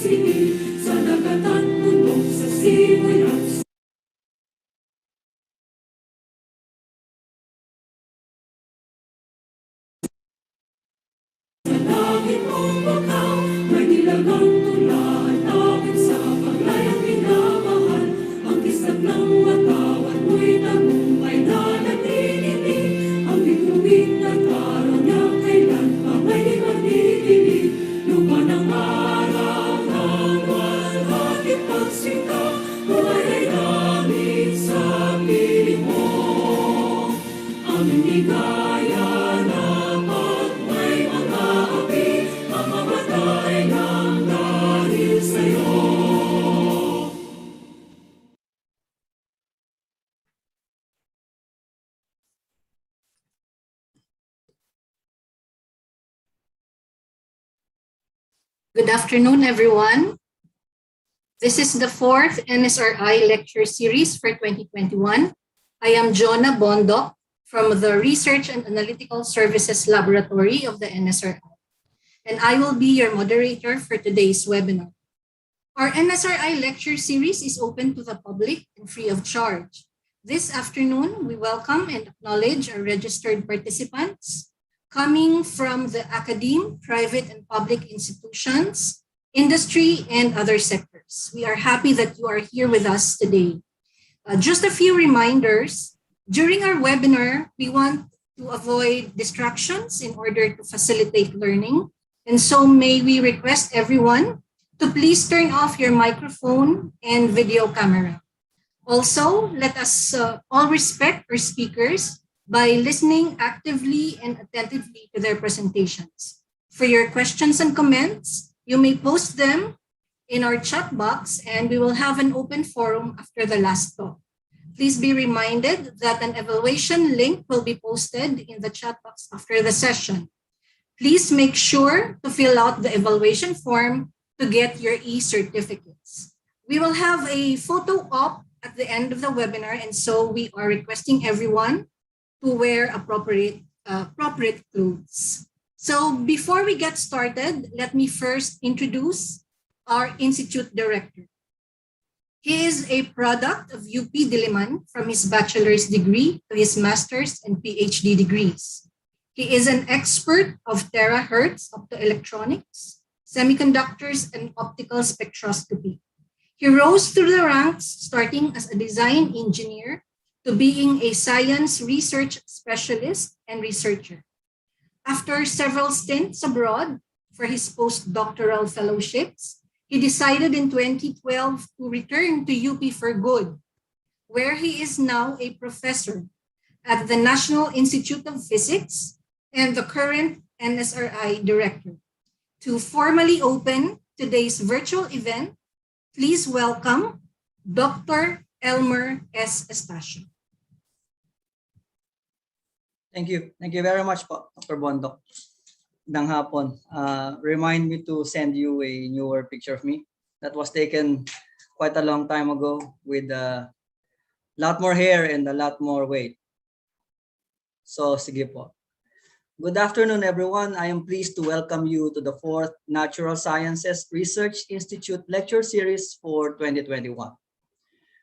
sinisingil sa dagatan tutok sa simoy at sa langit mong bakaw, may nilagang tula at awit sa paglayang minamahal. Ang kisag ng watawat mo'y tagumpay na nagtitili. Ang bituin at araw niya kailan pa may di magdidilig. Lupa ng araw ng walhati pagsika, buhay ay langit sa piling mo. Aming ligaya na pag may mga api, mamamatay ng dahil sa'yo. Good afternoon, everyone. This is the fourth NSRI lecture series for 2021. I am Jonah Bondok from the Research and Analytical Services Laboratory of the NSRI, and I will be your moderator for today's webinar. Our NSRI lecture series is open to the public and free of charge. This afternoon, we welcome and acknowledge our registered participants coming from the academe, private and public institutions, industry, and other sectors. We are happy that you are here with us today. Just a few reminders. During our webinar, we want to avoid distractions in order to facilitate learning. And so may we request everyone to please turn off your microphone and video camera. Also, let us all respect our speakers by listening actively and attentively to their presentations. For your questions and comments, you may post them in our chat box and we will have an open forum after the last talk. Please be reminded that an evaluation link will be posted in the chat box after the session. Please make sure to fill out the evaluation form to get your e-certificates. We will have a photo op at the end of the webinar, and so we are requesting everyone to wear appropriate clothes. So before we get started, let me first introduce our Institute Director. He is a product of UP Diliman from his bachelor's degree to his master's and PhD degrees. He is an expert of terahertz optoelectronics, semiconductors, and optical spectroscopy. He rose through the ranks starting as a design engineer to being a science research specialist and researcher. After several stints abroad for his postdoctoral fellowships, he decided in 2012 to return to UP for good, where he is now a professor at the National Institute of Physics and the current NSRI director. To formally open today's virtual event, please welcome Dr. Elmer S. Estacio. Thank you. Thank you very much, Dr. Bondok. Dang hapon. Remind me to send you a newer picture of me that was taken quite a long time ago with a lot more hair and a lot more weight. So, sige po. Good afternoon, everyone. I am pleased to welcome you to the fourth Natural Sciences Research Institute lecture series for 2021.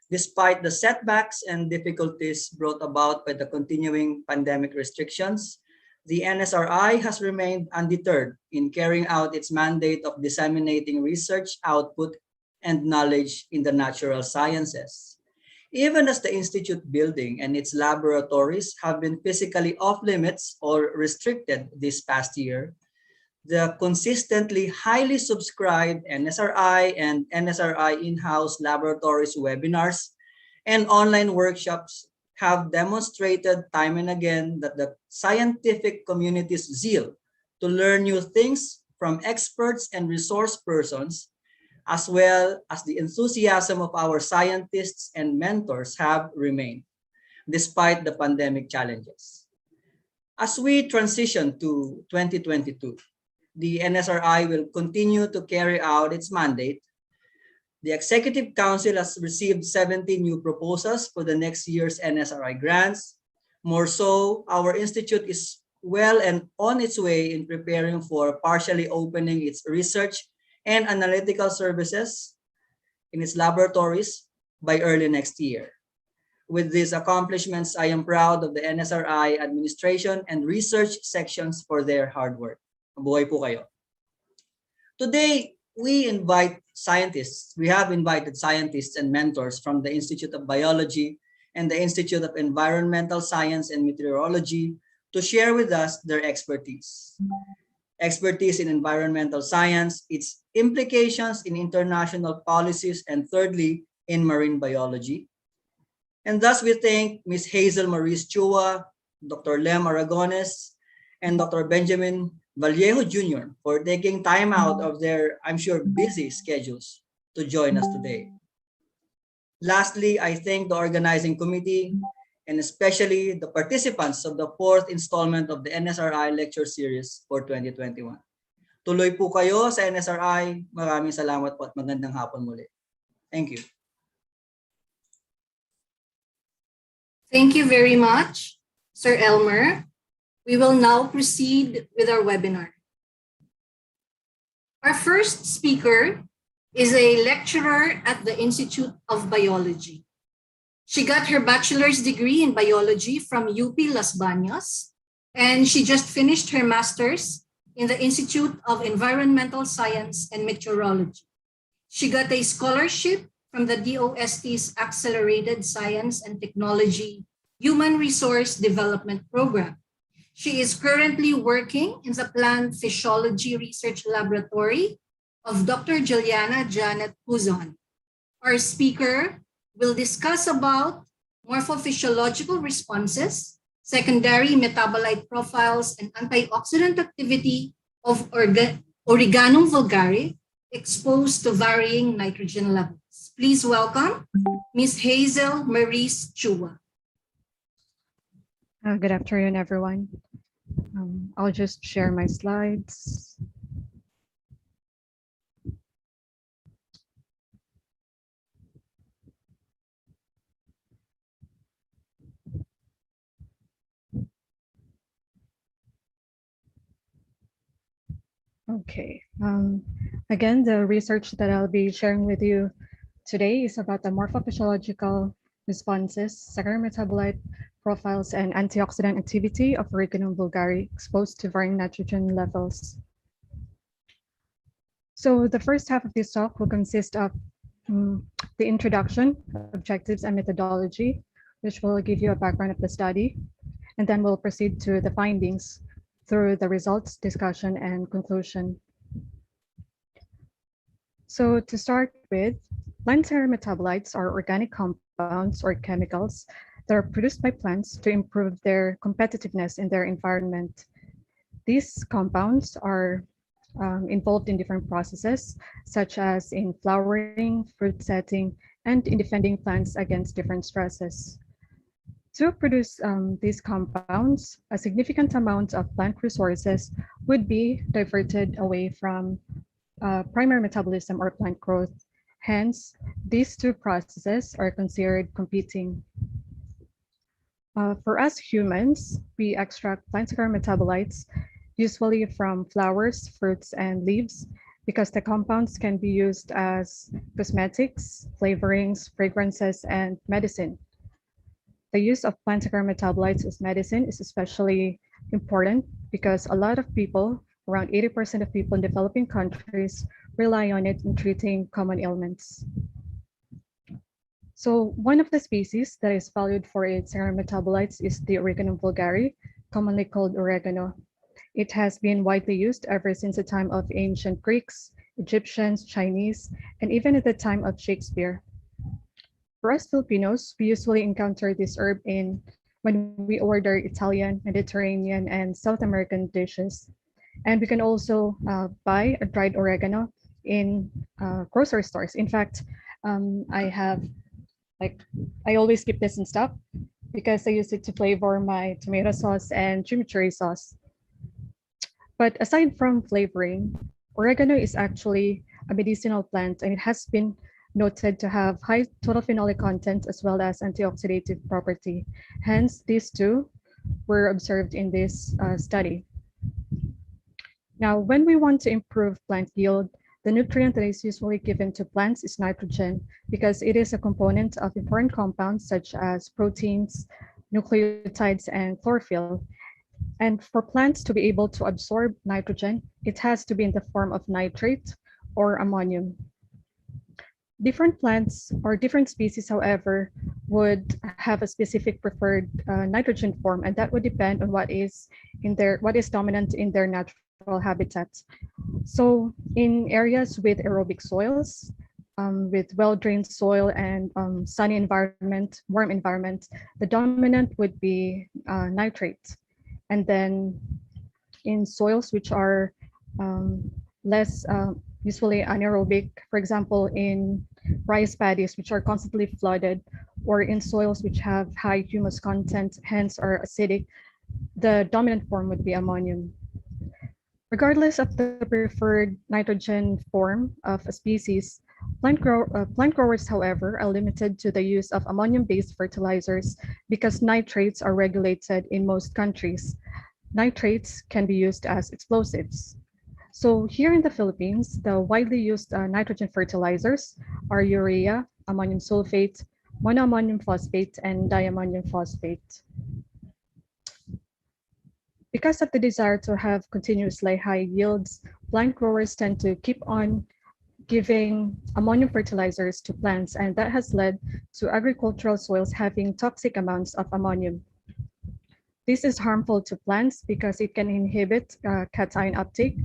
Despite the setbacks and difficulties brought about by the continuing pandemic restrictions, the NSRI has remained undeterred in carrying out its mandate of disseminating research output and knowledge in the natural sciences. Even as the Institute building and its laboratories have been physically off limits or restricted this past year, the consistently highly subscribed NSRI and NSRI in-house laboratories webinars and online workshops have demonstrated time and again that the scientific community's zeal to learn new things from experts and resource persons, as well as the enthusiasm of our scientists and mentors have remained, despite the pandemic challenges. As we transition to 2022, the NSRI will continue to carry out its mandate. The Executive Council has received 70 new proposals for the next year's NSRI grants. More so, our institute is well and on its way in preparing for partially opening its research and analytical services in its laboratories by early next year. With these accomplishments, I am proud of the NSRI administration and research sections for their hard work. Mabuhay po kayo. Today, we have invited scientists and mentors from the Institute of Biology and the Institute of Environmental Science and Meteorology to share with us their expertise. Expertise in environmental science, its implications in international policies, and thirdly, in marine biology. And thus we thank Ms. Hazel Marice Chua, Dr. Lem Aragones, and Dr. Benjamin Vallejo Jr. for taking time out of their, I'm sure, busy schedules to join us today. Lastly, I thank the organizing committee and especially the participants of the fourth installment of the NSRI lecture series for 2021. Tuloy po kayo sa NSRI. Maraming salamat po at magandang hapon muli. Thank you. Thank you very much, Sir Elmer. We will now proceed with our webinar. Our first speaker is a lecturer at the Institute of Biology. She got her bachelor's degree in biology from UP Las Bañas, and she just finished her master's in the Institute of Environmental Science and Meteorology. She got a scholarship from the DOST's Accelerated Science and Technology Human Resource Development Program. She is currently working in the Plant Physiology Research Laboratory of Dr. Juliana Janet Puzon. Our speaker will discuss about morpho-physiological responses, secondary metabolite profiles, and antioxidant activity of Origanum vulgare exposed to varying nitrogen levels. Please welcome Ms. Hazel Marice Chua. Good afternoon, everyone. I'll just share my slides. Okay. Again, the research that I'll be sharing with you today is about the morpho-physiological responses, secondary metabolite profiles, and antioxidant activity of Origanum vulgare exposed to varying nitrogen levels. So the first half of this talk will consist of the introduction, objectives, and methodology, which will give you a background of the study. And then we'll proceed to the findings through the results, discussion, and conclusion. So to start with, plant metabolites are organic compounds or chemicals that are produced by plants to improve their competitiveness in their environment. These compounds are involved in different processes, such as in flowering, fruit setting, and in defending plants against different stresses. To produce these compounds, a significant amount of plant resources would be diverted away from primary metabolism or plant growth. Hence, these two processes are considered competing. For us humans, we extract plant metabolites usually from flowers, fruits, and leaves because the compounds can be used as cosmetics, flavorings, fragrances, and medicine. The use of plant metabolites as medicine is especially important because a lot of people, around 80% of people in developing countries, rely on it in treating common ailments. So one of the species that is valued for its metabolites is the Origanum vulgare, commonly called oregano. It has been widely used ever since the time of ancient Greeks, Egyptians, Chinese, and even at the time of Shakespeare. For us Filipinos, we usually encounter this herb when we order Italian, Mediterranean, and South American dishes. And we can also buy a dried oregano in grocery stores. In fact, I always keep this in stock because I use it to flavor my tomato sauce and chimichurri sauce. But aside from flavoring, oregano is actually a medicinal plant, and it has been noted to have high total phenolic content as well as antioxidative property. Hence, these two were observed in this study. Now, when we want to improve plant yield, the nutrient that is usually given to plants is nitrogen because it is a component of important compounds such as proteins, nucleotides, and chlorophyll. And for plants to be able to absorb nitrogen, it has to be in the form of nitrate or ammonium. Different plants or different species, however, would have a specific preferred nitrogen form, and that would depend on what is dominant in their natural habitats. So in areas with aerobic soils, with well-drained soil and sunny environment, warm environment, the dominant would be nitrate. And then in soils which are less usually anaerobic, for example, in rice paddies which are constantly flooded, or in soils which have high humus content, hence are acidic, the dominant form would be ammonium. Regardless of the preferred nitrogen form of a species, plant growers, however, are limited to the use of ammonium-based fertilizers because nitrates are regulated in most countries. Nitrates can be used as explosives. So here in the Philippines, the widely used nitrogen fertilizers are urea, ammonium sulfate, monoammonium phosphate, and diammonium phosphate. Because of the desire to have continuously high yields, plant growers tend to keep on giving ammonium fertilizers to plants, and that has led to agricultural soils having toxic amounts of ammonium. This is harmful to plants because it can inhibit cation uptake.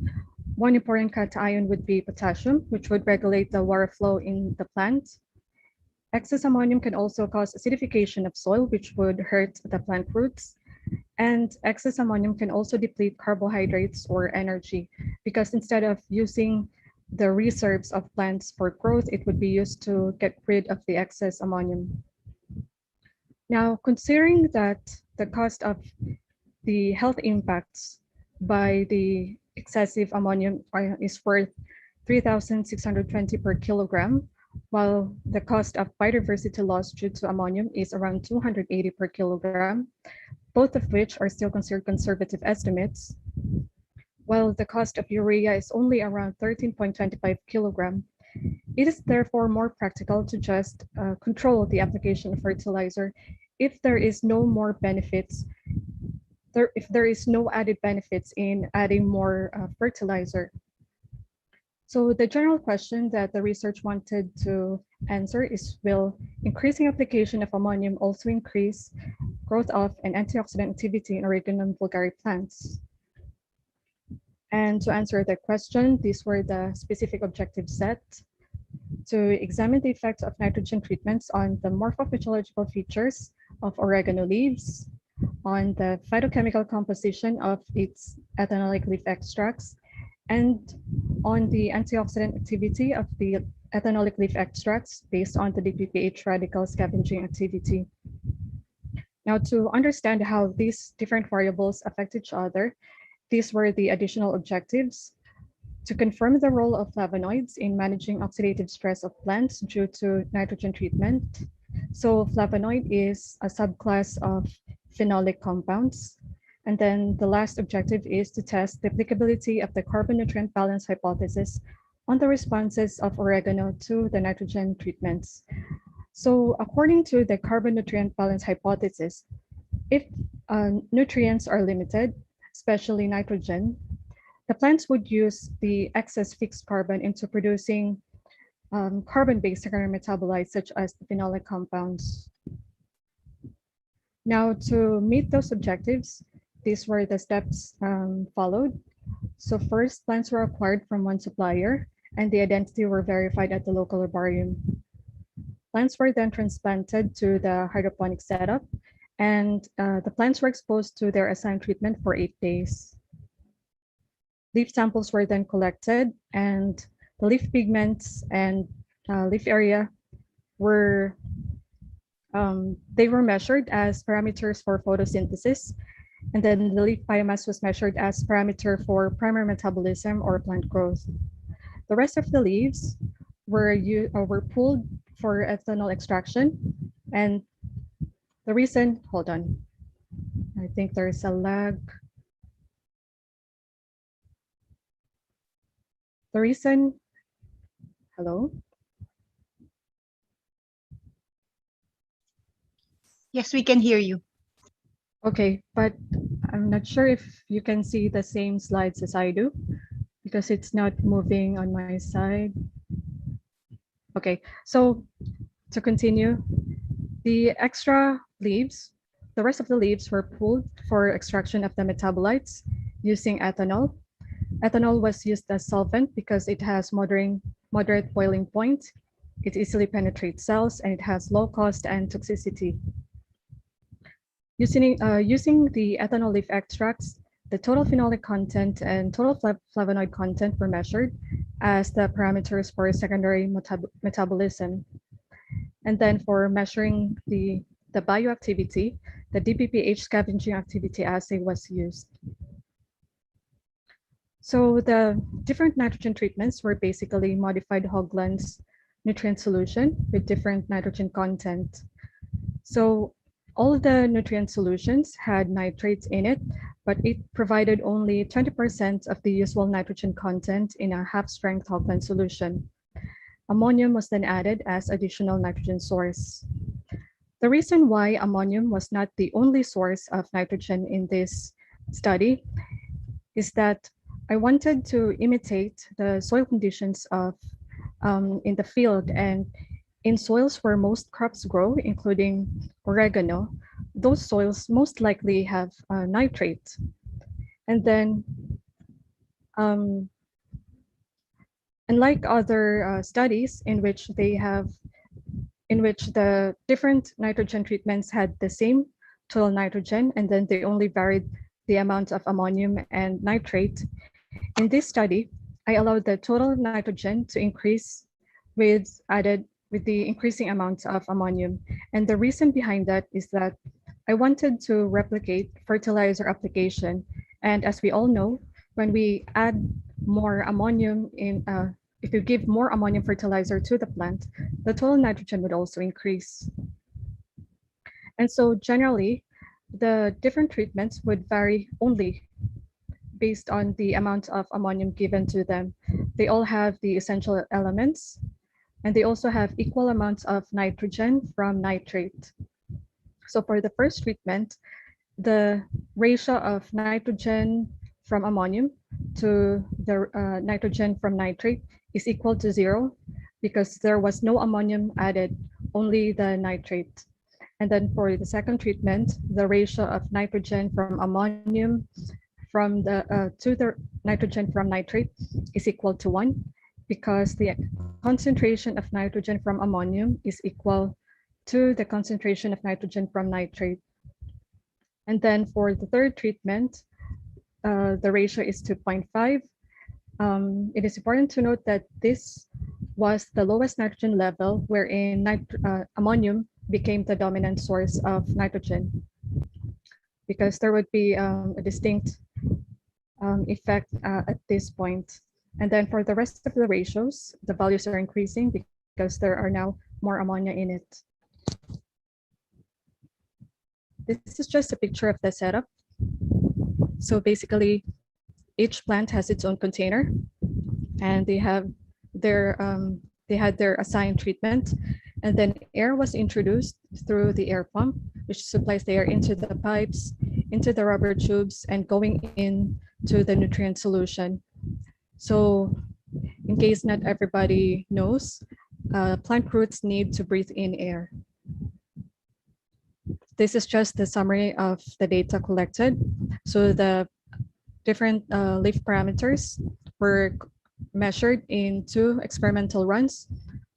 One important cation would be potassium, which would regulate the water flow in the plant. Excess ammonium can also cause acidification of soil, which would hurt the plant roots. And excess ammonium can also deplete carbohydrates or energy because instead of using the reserves of plants for growth, it would be used to get rid of the excess ammonium. Now, considering that the cost of the health impacts by the excessive ammonium is worth 3,620 per kilogram, while the cost of biodiversity loss due to ammonium is around 280 per kilogram, both of which are still considered conservative estimates, while the cost of urea is only around 13.25 kilogram. It is therefore more practical to just control the application of fertilizer if there is no more benefits, if there is no added benefits in adding more fertilizer. So the general question that the research wanted to answer is, will increasing application of ammonium also increase growth of and antioxidant activity in Origanum vulgare plants? And to answer that question, these were the specific objectives set: to examine the effects of nitrogen treatments on the morpho-physiological features of oregano leaves, on the phytochemical composition of its ethanolic leaf extracts, and on the antioxidant activity of the ethanolic leaf extracts based on the DPPH radical scavenging activity. Now, to understand how these different variables affect each other, these were the additional objectives: to confirm the role of flavonoids in managing oxidative stress of plants due to nitrogen treatment. So flavonoid is a subclass of phenolic compounds. And then the last objective is to test the applicability of the carbon-nutrient balance hypothesis on the responses of oregano to the nitrogen treatments. So according to the carbon-nutrient balance hypothesis, if nutrients are limited, especially nitrogen, the plants would use the excess fixed carbon into producing carbon-based secondary metabolites such as the phenolic compounds. Now, to meet those objectives, these were the steps followed. So first, plants were acquired from one supplier and the identity were verified at the local herbarium. Plants were then transplanted to the hydroponic setup, and the plants were exposed to their assigned treatment for 8 days. Leaf samples were then collected, and the leaf pigments and leaf area were measured as parameters for photosynthesis, and then the leaf biomass was measured as parameter for primary metabolism or plant growth. The rest of the leaves were pulled for ethanol extraction, and the reason, hold on, I think there's a lag. The reason Hello? Yes, we can hear you. Okay, but I'm not sure if you can see the same slides as I do because it's not moving on my side. Okay, so to continue, the extra leaves, the rest of the leaves were pulled for extraction of the metabolites using ethanol. Ethanol was used as solvent because it has moderate boiling point, it easily penetrates cells, and it has low cost and toxicity. Using the ethanol leaf extracts, the total phenolic content and total flavonoid content were measured as the parameters for secondary metabolism. And then for measuring the bioactivity, the DPPH scavenging activity assay was used. So the different nitrogen treatments were basically modified Hogland's nutrient solution with different nitrogen content. So all of the nutrient solutions had nitrates in it, but it provided only 20% of the usual nitrogen content in a half-strength Hogland solution. Ammonium was then added as additional nitrogen source. The reason why ammonium was not the only source of nitrogen in this study is that I wanted to imitate the soil conditions of in the field, and in soils where most crops grow, including oregano, those soils most likely have nitrate. And then, unlike other studies in which the different nitrogen treatments had the same total nitrogen, and then they only varied the amount of ammonium and nitrate, in this study, I allowed the total nitrogen to increase with the increasing amounts of ammonium. And the reason behind that is that I wanted to replicate fertilizer application. And as we all know, when we add more ammonium if you give more ammonium fertilizer to the plant, the total nitrogen would also increase. And so generally, the different treatments would vary only based on the amount of ammonium given to them. They all have the essential elements, and they also have equal amounts of nitrogen from nitrate. So for the first treatment, the ratio of nitrogen from ammonium to the nitrogen from nitrate is equal to 0 because there was no ammonium added, only the nitrate. And then for the second treatment, the ratio of nitrogen from ammonium to the nitrogen from nitrate is equal to 1 because the concentration of nitrogen from ammonium is equal to the concentration of nitrogen from nitrate. And then for the third treatment, the ratio is 2.5. It is important to note that this was the lowest nitrogen level wherein ammonium became the dominant source of nitrogen, because there would be a distinct effect at this point. And then for the rest of the ratios, the values are increasing because there are now more ammonia in it. This is just a picture of the setup. So basically, each plant has its own container, and they had their assigned treatment, and then air was introduced through the air pump, which supplies the air into the pipes, into the rubber tubes, and going into the nutrient solution. So in case not everybody knows, plant roots need to breathe in air. This is just the summary of the data collected. So the different leaf parameters were measured in 2 experimental runs.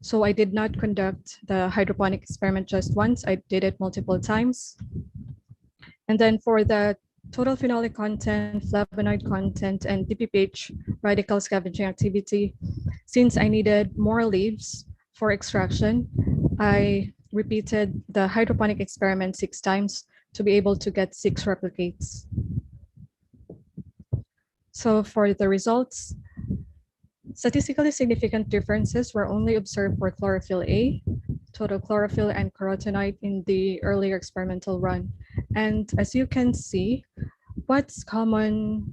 So I did not conduct the hydroponic experiment just once, I did it multiple times. And then for the total phenolic content, flavonoid content, and DPPH radical scavenging activity, since I needed more leaves for extraction, I repeated the hydroponic experiment 6 times to be able to get 6 replicates. So for the results, statistically significant differences were only observed for chlorophyll A, total chlorophyll, and carotenoid in the earlier experimental run. And as you can see, what's common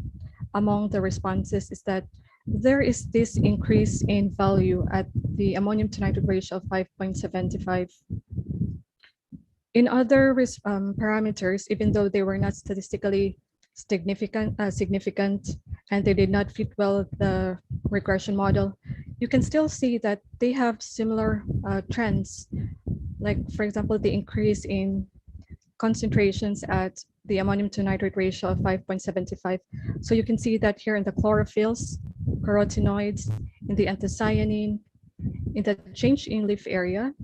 among the responses is that there is this increase in value at the ammonium to nitrate ratio of 5.75. In other parameters, even though they were not statistically significant and they did not fit well the regression model, you can still see that they have similar trends. Like, for example, the increase in concentrations at the ammonium to nitrate ratio of 5.75. So you can see that here in the chlorophylls, carotenoids, in the anthocyanin, in the change in leaf area,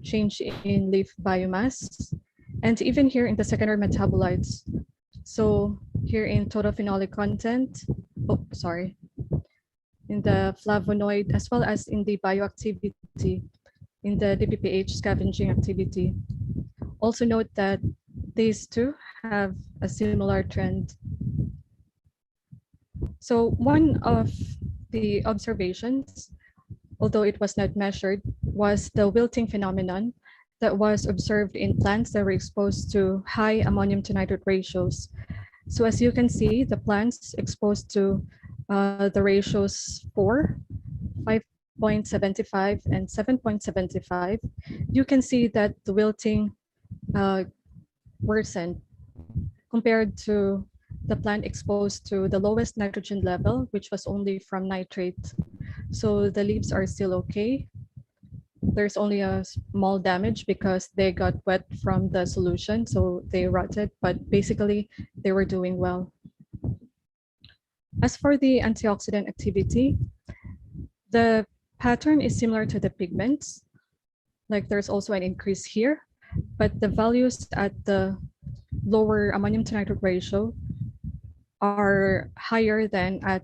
change in leaf biomass, and even here in the secondary metabolites. So here in total phenolic content, in the flavonoid, as well as in the bioactivity, in the DPPH scavenging activity. Also note that these two have a similar trend. So one of the observations, although it was not measured, was the wilting phenomenon that was observed in plants that were exposed to high ammonium to nitrate ratios. So as you can see, the plants exposed to the ratios 4, 5.75, and 7.75, you can see that the wilting worsened compared to the plant exposed to the lowest nitrogen level, which was only from nitrate. So the leaves are still okay. There's only a small damage because they got wet from the solution, so they rotted, but basically they were doing well. As for the antioxidant activity, the pattern is similar to the pigments. Like, there's also an increase here, but the values at the lower ammonium to nitrate ratio are higher than at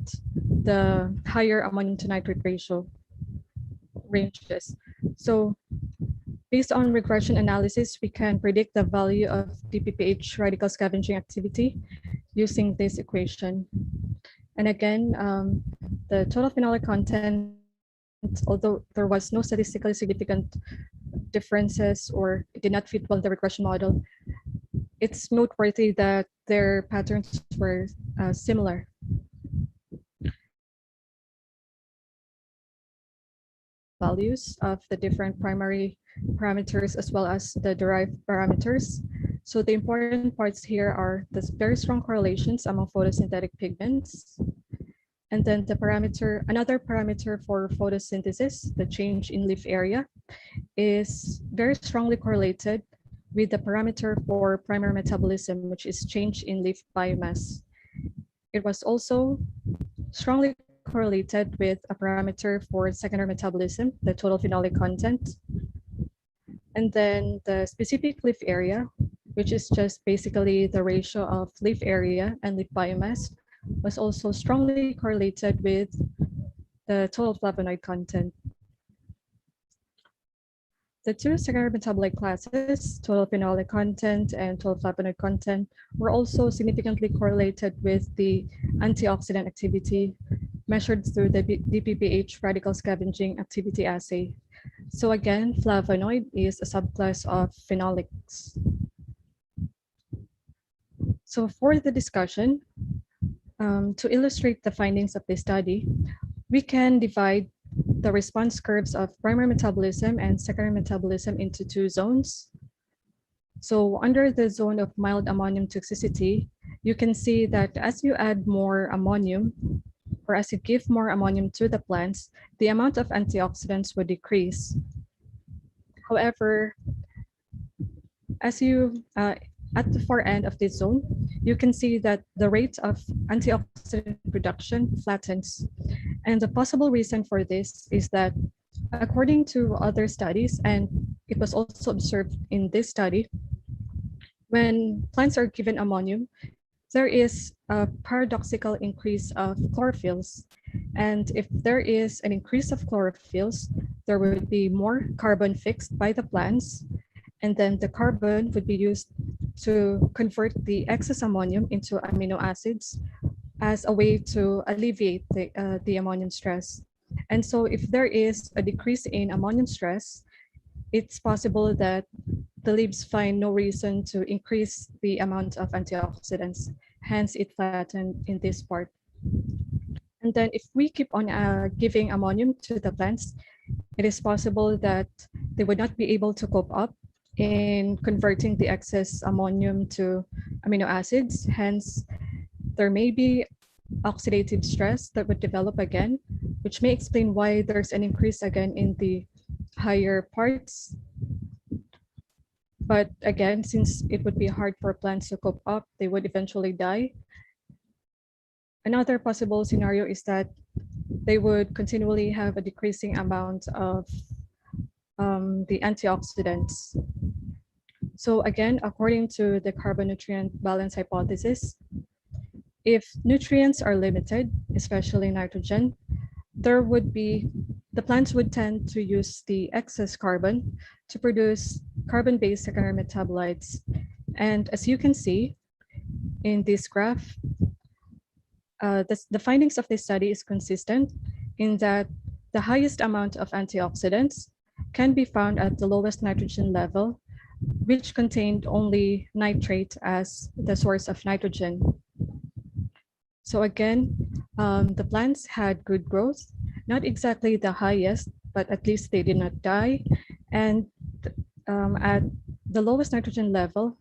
the higher ammonium to nitrate ratio ranges. So based on regression analysis, we can predict the value of DPPH radical scavenging activity using this equation. And again, the total phenolic content, although there was no statistically significant differences or it did not fit well the regression model, it's noteworthy that their patterns were similar. Values of the different primary parameters as well as the derived parameters. So the important parts here are the very strong correlations among photosynthetic pigments. And then the parameter, another parameter for photosynthesis, the change in leaf area, is very strongly correlated with the parameter for primary metabolism, which is change in leaf biomass. It was also strongly correlated with a parameter for secondary metabolism, the total phenolic content. And then the specific leaf area, which is just basically the ratio of leaf area and leaf biomass, was also strongly correlated with the total flavonoid content. The two secondary metabolite classes, total phenolic content and total flavonoid content, were also significantly correlated with the antioxidant activity measured through the DPPH radical scavenging activity assay. So again, flavonoid is a subclass of phenolics. So for the discussion, to illustrate the findings of this study, we can divide the response curves of primary metabolism and secondary metabolism into two zones. So under the zone of mild ammonium toxicity, you can see that as you add more ammonium, or as you give more ammonium to the plants, the amount of antioxidants would decrease. However, as you at the far end of this zone, you can see that the rate of antioxidant production flattens. And the possible reason for this is that according to other studies, and it was also observed in this study, when plants are given ammonium, there is a paradoxical increase of chlorophylls. And if there is an increase of chlorophylls, there would be more carbon fixed by the plants. And then the carbon would be used to convert the excess ammonium into amino acids as a way to alleviate the ammonium stress. And so if there is a decrease in ammonium stress, it's possible that the leaves find no reason to increase the amount of antioxidants. Hence, it flattened in this part. And then if we keep on giving ammonium to the plants, it is possible that they would not be able to cope up in converting the excess ammonium to amino acids. Hence, there may be oxidative stress that would develop again, which may explain why there's an increase again in the higher parts. But again, since it would be hard for plants to cope up, they would eventually die. Another possible scenario is that they would continually have a decreasing amount of the antioxidants. So again, according to the carbon nutrient balance hypothesis, if nutrients are limited, especially nitrogen, the plants would tend to use the excess carbon to produce carbon-based secondary metabolites. And as you can see in this graph, the findings of this study is consistent in that the highest amount of antioxidants can be found at the lowest nitrogen level, which contained only nitrate as the source of nitrogen. So again, the plants had good growth, not exactly the highest, but at least they did not die. And at the lowest nitrogen level,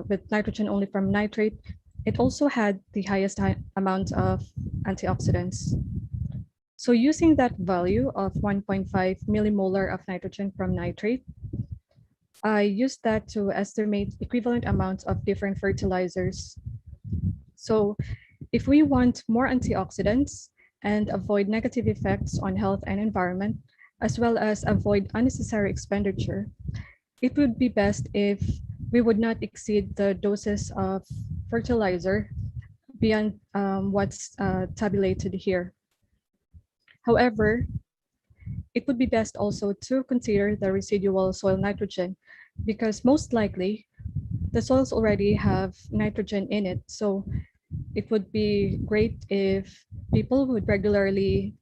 with nitrogen only from nitrate, it also had the highest amount of antioxidants. So using that value of 1.5 millimolar of nitrogen from nitrate, I used that to estimate equivalent amounts of different fertilizers. So if we want more antioxidants and avoid negative effects on health and environment, as well as avoid unnecessary expenditure, it would be best if we would not exceed the doses of fertilizer beyond what's tabulated here. However, it would be best also to consider the residual soil nitrogen, because most likely the soils already have nitrogen in it. So it would be great if people would regularly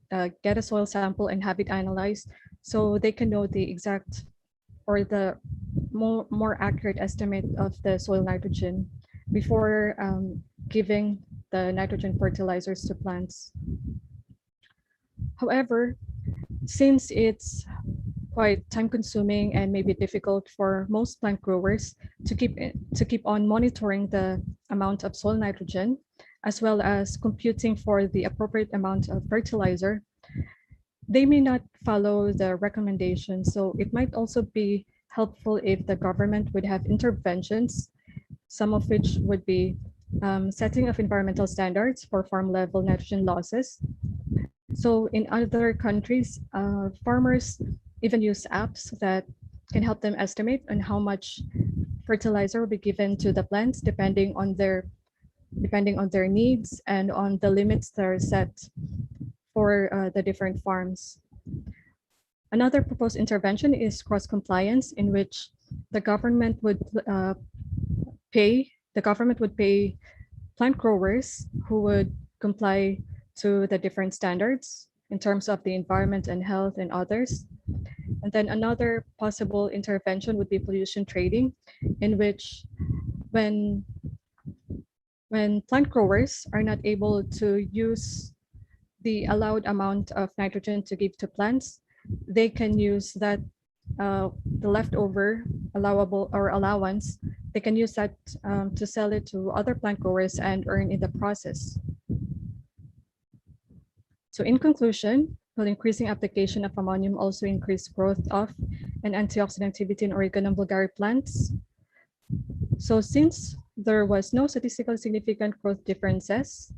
get a soil sample and have it analyzed so they can know the exact or the more accurate estimate of the soil nitrogen before giving the nitrogen fertilizers to plants. However, since it's quite time consuming and maybe difficult for most plant growers to keep on monitoring the amount of soil nitrogen, as well as computing for the appropriate amount of fertilizer, they may not follow the recommendation. So it might also be helpful if the government would have interventions, some of which would be setting of environmental standards for farm level nitrogen losses. So in other countries, farmers even use apps that can help them estimate on how much fertilizer will be given to the plants depending on their needs and on the limits that are set for the different farms. Another proposed intervention is cross-compliance, in which the government would pay plant growers who would comply to the different standards in terms of the environment and health and others. And then another possible intervention would be pollution trading, in which when plant growers are not able to use the allowed amount of nitrogen to give to plants, they can use that, the leftover allowable or allowance, they can use that to sell it to other plant growers and earn in the process. So in conclusion, will increasing application of ammonium also increase growth of and antioxidant activity in Origanum vulgare plants? So since there was no statistically significant growth differences,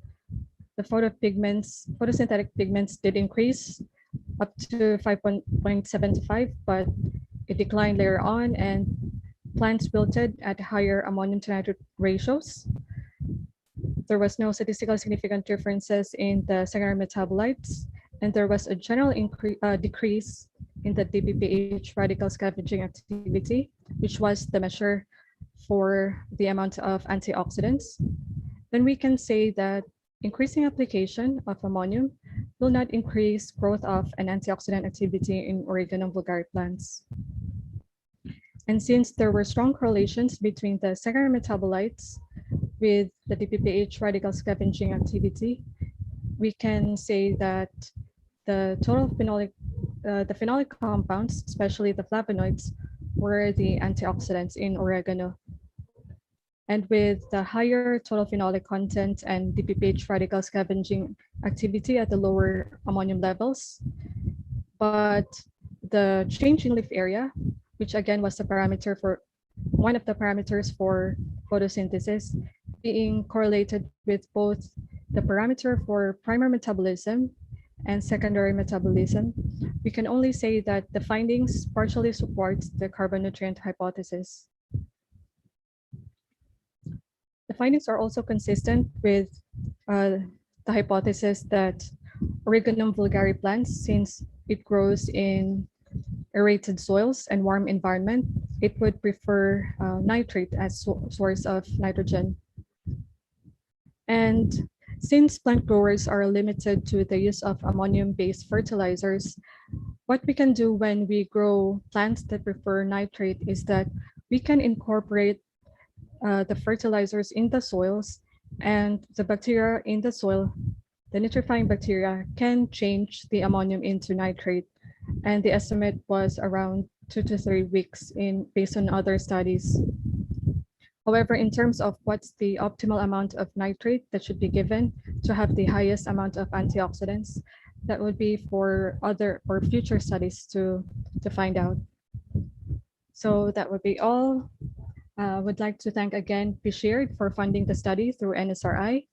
the photosynthetic pigments did increase up to 5.75, but it declined later on and plants wilted at higher ammonium to nitrate ratios. There was no statistically significant differences in the secondary metabolites, and there was a general decrease in the DPPH radical scavenging activity, which was the measure for the amount of antioxidants. Then we can say that increasing application of ammonium will not increase growth of an antioxidant activity in Origanum vulgare plants. And since there were strong correlations between the secondary metabolites with the DPPH radical scavenging activity, we can say that the total phenolic, the phenolic compounds, especially the flavonoids, were the antioxidants in oregano. And with the higher total phenolic content and DPPH radical scavenging activity at the lower ammonium levels, but the change in leaf area, which again was the parameter for one of the parameters for photosynthesis, being correlated with both the parameter for primary metabolism and secondary metabolism, we can only say that the findings partially support the carbon nutrient hypothesis. The findings are also consistent with the hypothesis that Origanum vulgare plants, since it grows in aerated soils and warm environment, it would prefer nitrate as source of nitrogen. And since plant growers are limited to the use of ammonium-based fertilizers, what we can do when we grow plants that prefer nitrate is that we can incorporate the fertilizers in the soils, and the bacteria in the soil, the nitrifying bacteria, can change the ammonium into nitrate. And the estimate was around 2 to 3 weeks based on other studies. However, in terms of what's the optimal amount of nitrate that should be given to have the highest amount of antioxidants, that would be for other or future studies to find out. So that would be all. Would like to thank again PShared for funding the study through NSRI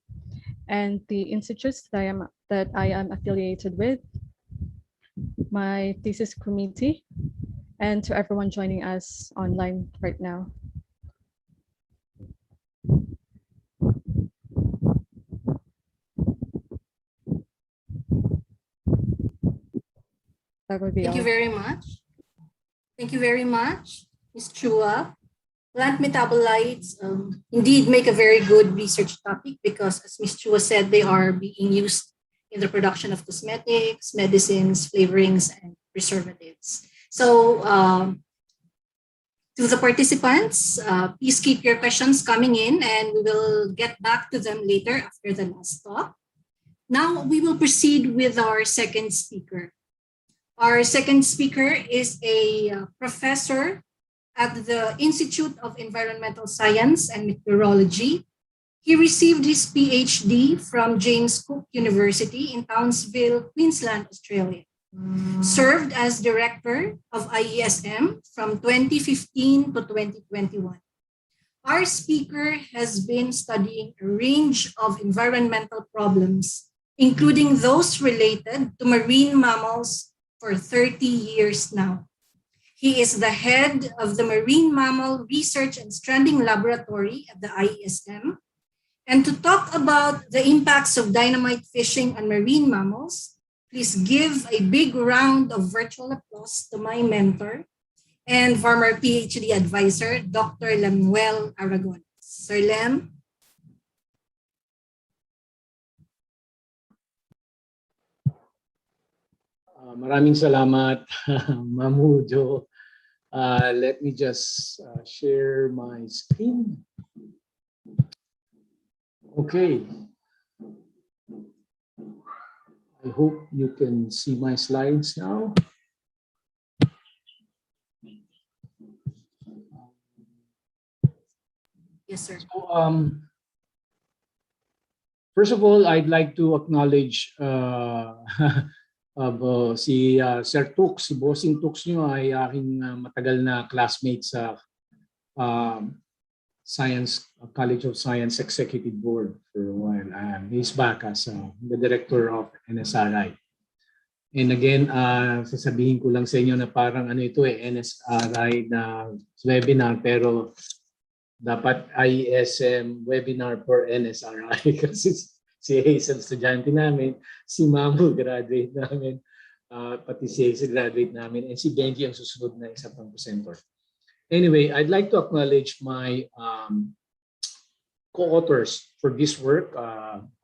and the institutes that I am affiliated with, my thesis committee, and to everyone joining us online right now. That would be Thank all. you very much. Thank you very much, Ms. Chua. Plant metabolites indeed make a very good research topic because, as Ms. Chua said, they are being used in the production of cosmetics, medicines, flavorings, and preservatives. So to the participants, please keep your questions coming in and we will get back to them later after the last talk. Now we will proceed with our second speaker. Our second speaker is a professor at the Institute of Environmental Science and Meteorology. He received his PhD from James Cook University in Townsville, Queensland, Australia. Served as director of IESM from 2015 to 2021. Our speaker has been studying a range of environmental problems, including those related to marine mammals for 30 years now. He is the head of the Marine Mammal Research and Stranding Laboratory at the IESM. And to talk about the impacts of dynamite fishing on marine mammals, please give a big round of virtual applause to my mentor and former PhD advisor, Dr. Lemnuel Aragones. Sir Lem. Maraming salamat, Mamu Jo. Let me just share my screen. Okay. I hope you can see my slides now. Yes, sir. So, first of all, I'd like to acknowledge si Sir Tux, si Bossing Tux nyo ay aking matagal na classmate sa College of Science Executive Board for a while. He's back as the director of NSRI. And again, sasabihin ko lang sa inyo na parang ano ito NSRI na webinar, pero dapat IESM webinar for NSRI kasi si Hazel estudyante namin, si Mamu graduate namin, pati si Hazel graduate namin, and si Benji ang susunod na isa pang presenter. Anyway, I'd like to acknowledge my co-authors for this work,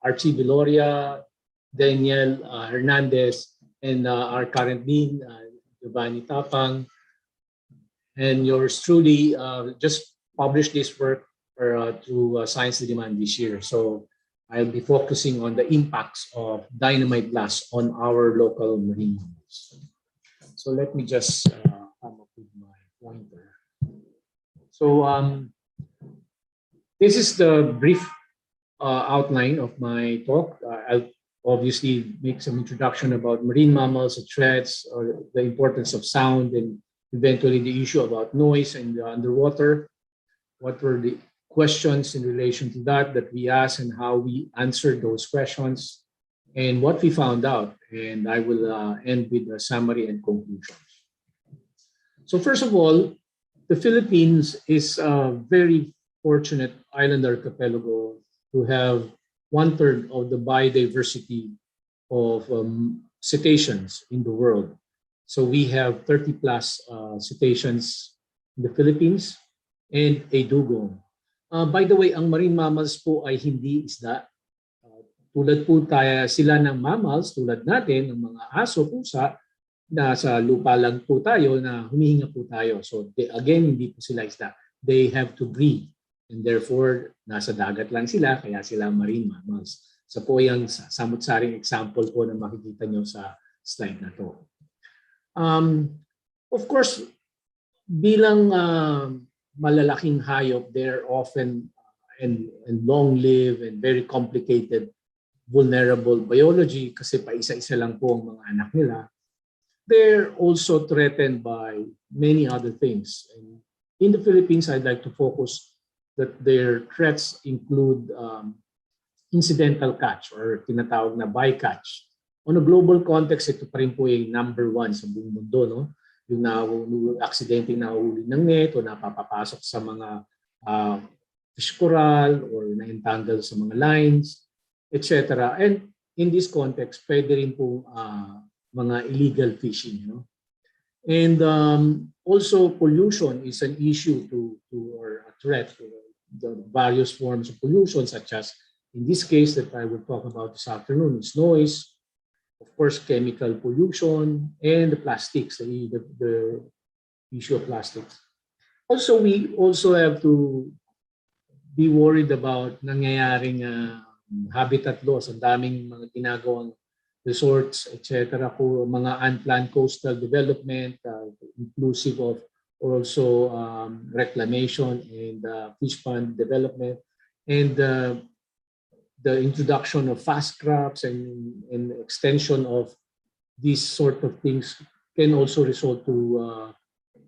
Archie Viloria, Daniel Hernandez, and our current dean, Giovanni Tapang, and yours truly just published this work through Science in Demand this year. So I'll be focusing on the impacts of dynamite blasts on our local marine mammals. So let me just come up with my pointer. So this is the brief outline of my talk. I'll obviously make some introduction about marine mammals, the threats, or the importance of sound, and eventually the issue about noise and the underwater. What were the questions in relation to that we asked and how we answered those questions and what we found out. And I will end with a summary and conclusions. So first of all, the Philippines is a very fortunate island archipelago to have 1/3 of the biodiversity of cetaceans in the world. So we have 30 plus cetaceans in the Philippines and a dugong. By the way, ang marine mammals po ay hindi isda. Tulad po sila ng mammals, tulad natin, ng mga aso, pusa, nasa lupa lang po tayo na humihinga po tayo. So again, hindi po sila isda. They have to breathe and therefore nasa dagat lang sila kaya sila marine mammals. So po yung samut-saring example po na makikita nyo sa slide na to. Of course, bilang malalaking hayop, they're often and long-lived and very complicated, vulnerable biology kasi pa isa-isa lang po ang mga anak nila. They're also threatened by many other things. And in the Philippines, I'd like to focus that their threats include incidental catch or tinatawag na bycatch. On a global context, ito pa rin po yung number 1 sa buong mundo, no? Yung aksidente nahuli ng net o napapapasok sa mga fish coral or na-entangle sa mga lines, etc. And in this context, pwede rin po mga illegal fishing. You know? And also pollution is an issue or a threat to the various forms of pollution, such as in this case that I will talk about this afternoon is noise, of course, chemical pollution, and the plastics, the issue of plastics. Also, we also have to be worried about nangyayaring habitat loss. Ang daming mga ginagawang resorts, etc. po, mga unplanned coastal development, inclusive of also reclamation and fish pond development, and the introduction of fast crops and extension of these sort of things can also result to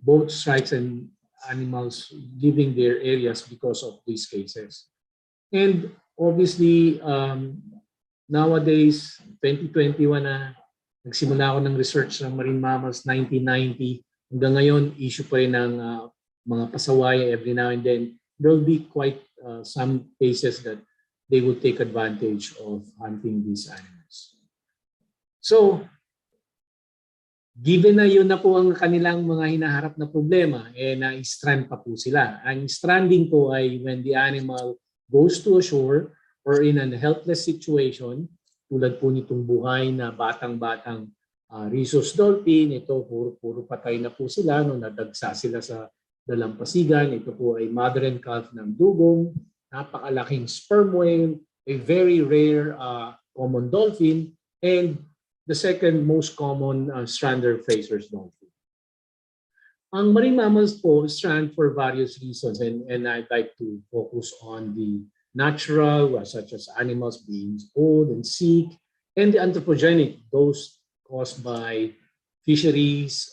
boat strikes and animals leaving their areas because of these cases. And obviously, nowadays, 2021 na, nagsimula ako ng research ng marine mammals 1990. Hanggang ngayon, issue pa rin ng mga pasaway every now and then. There will be quite some cases that they will take advantage of hunting these animals. So, given na yun na po ang kanilang mga hinaharap na problema, na-strand pa po sila. Ang stranding po ay when the animal goes to a shore or in a helpless situation, tulad po nitong buhay na batang-batang rhesus dolphin, ito puro patay na po sila, no, nadagsa sila sa dalampasigan. Ito po ay mother and calf ng dugong, napakalaking sperm whale, a very rare common dolphin, and the second most common strander Fraser's dolphin. Ang marine mammals po strand for various reasons, and I'd like to focus on the natural, such as animals being old and sick, and the anthropogenic, those caused by fisheries,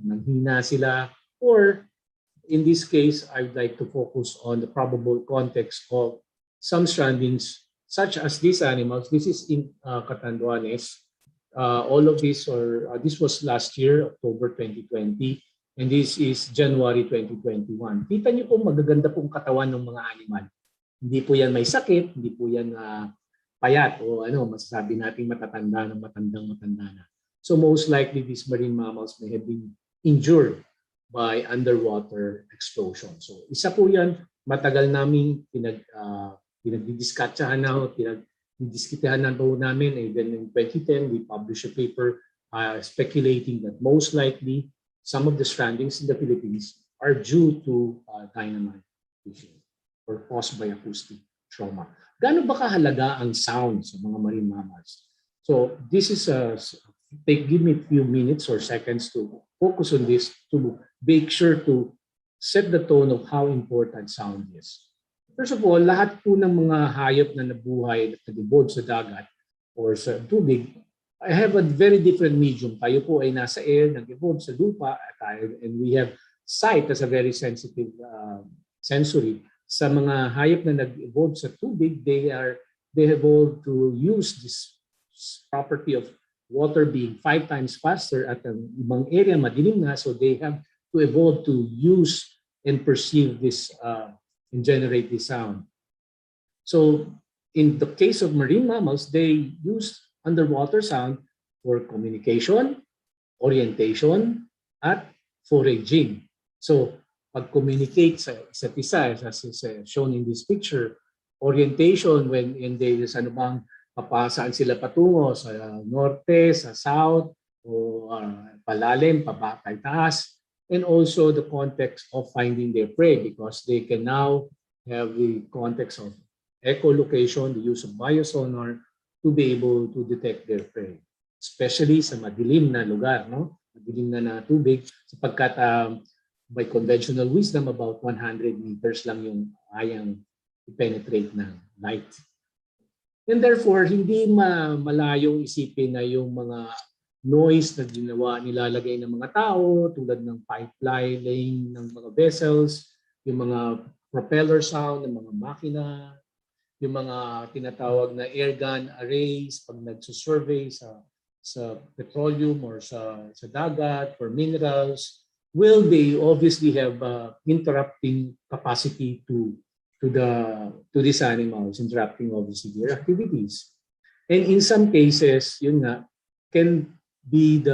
nanghina sila, or in this case, I'd like to focus on the probable context of some strandings, such as these animals. This is in Catanduanes. All of this, this was last year, October 2020, and this is January 2021. Kita niyo po magaganda pong katawan ng mga animal. Hindi po yan may sakit, hindi po yan payat o masasabi natin matatanda na. So most likely these marine mammals may have been injured by underwater explosion. So isa po yan, matagal naming pinagdidiskatsahan na, pinagdidiskitahan na po namin. Even in 2010, we published a paper speculating that most likely some of the strandings in the Philippines are due to dynamite fishing or caused by acoustic trauma. gaano ba kahalaga ang sound sa mga marine mammals? So this is give me a few minutes or seconds to focus on this to make sure to set the tone of how important sound is. First of all, lahat po ng mga hayop na nabuhay at nag-evolve sa dagat or sa tubig, I have a very different medium. Tayo po ay nasa air, nag-evolve sa lupa, and we have sight as a very sensitive sensory. Sa mga hayop na nag-evolve sa tubig, they evolved to use this property of water being 5 times faster at ang ibang area madilim na, so they have to evolve to use and perceive this and generate this sound. So in the case of marine mammals, they use underwater sound for communication, orientation, at foraging. So pag-communicate sa isa't isa, as is shown in this picture, orientation when sa ano bang saan sila patungo, sa norte, sa south, o palalim, pabakay, taas, and also the context of finding their prey because they can now have the context of echolocation, the use of biosonar to be able to detect their prey, especially sa madilim na lugar, no? Madilim na tubig, sapagkat by conventional wisdom, about 100 meters lang yung kayang i-penetrate ng light. And therefore, hindi malayong isipin na yung mga noise na nilalagay ng mga tao tulad ng pipeline ng mga vessels, yung mga propeller sound ng mga makina, yung mga tinatawag na air gun arrays pag nagsusurvey sa petroleum or sa dagat for minerals, they obviously have interrupting capacity to these animals, interrupting obviously their activities. And in some cases, yun nga, can be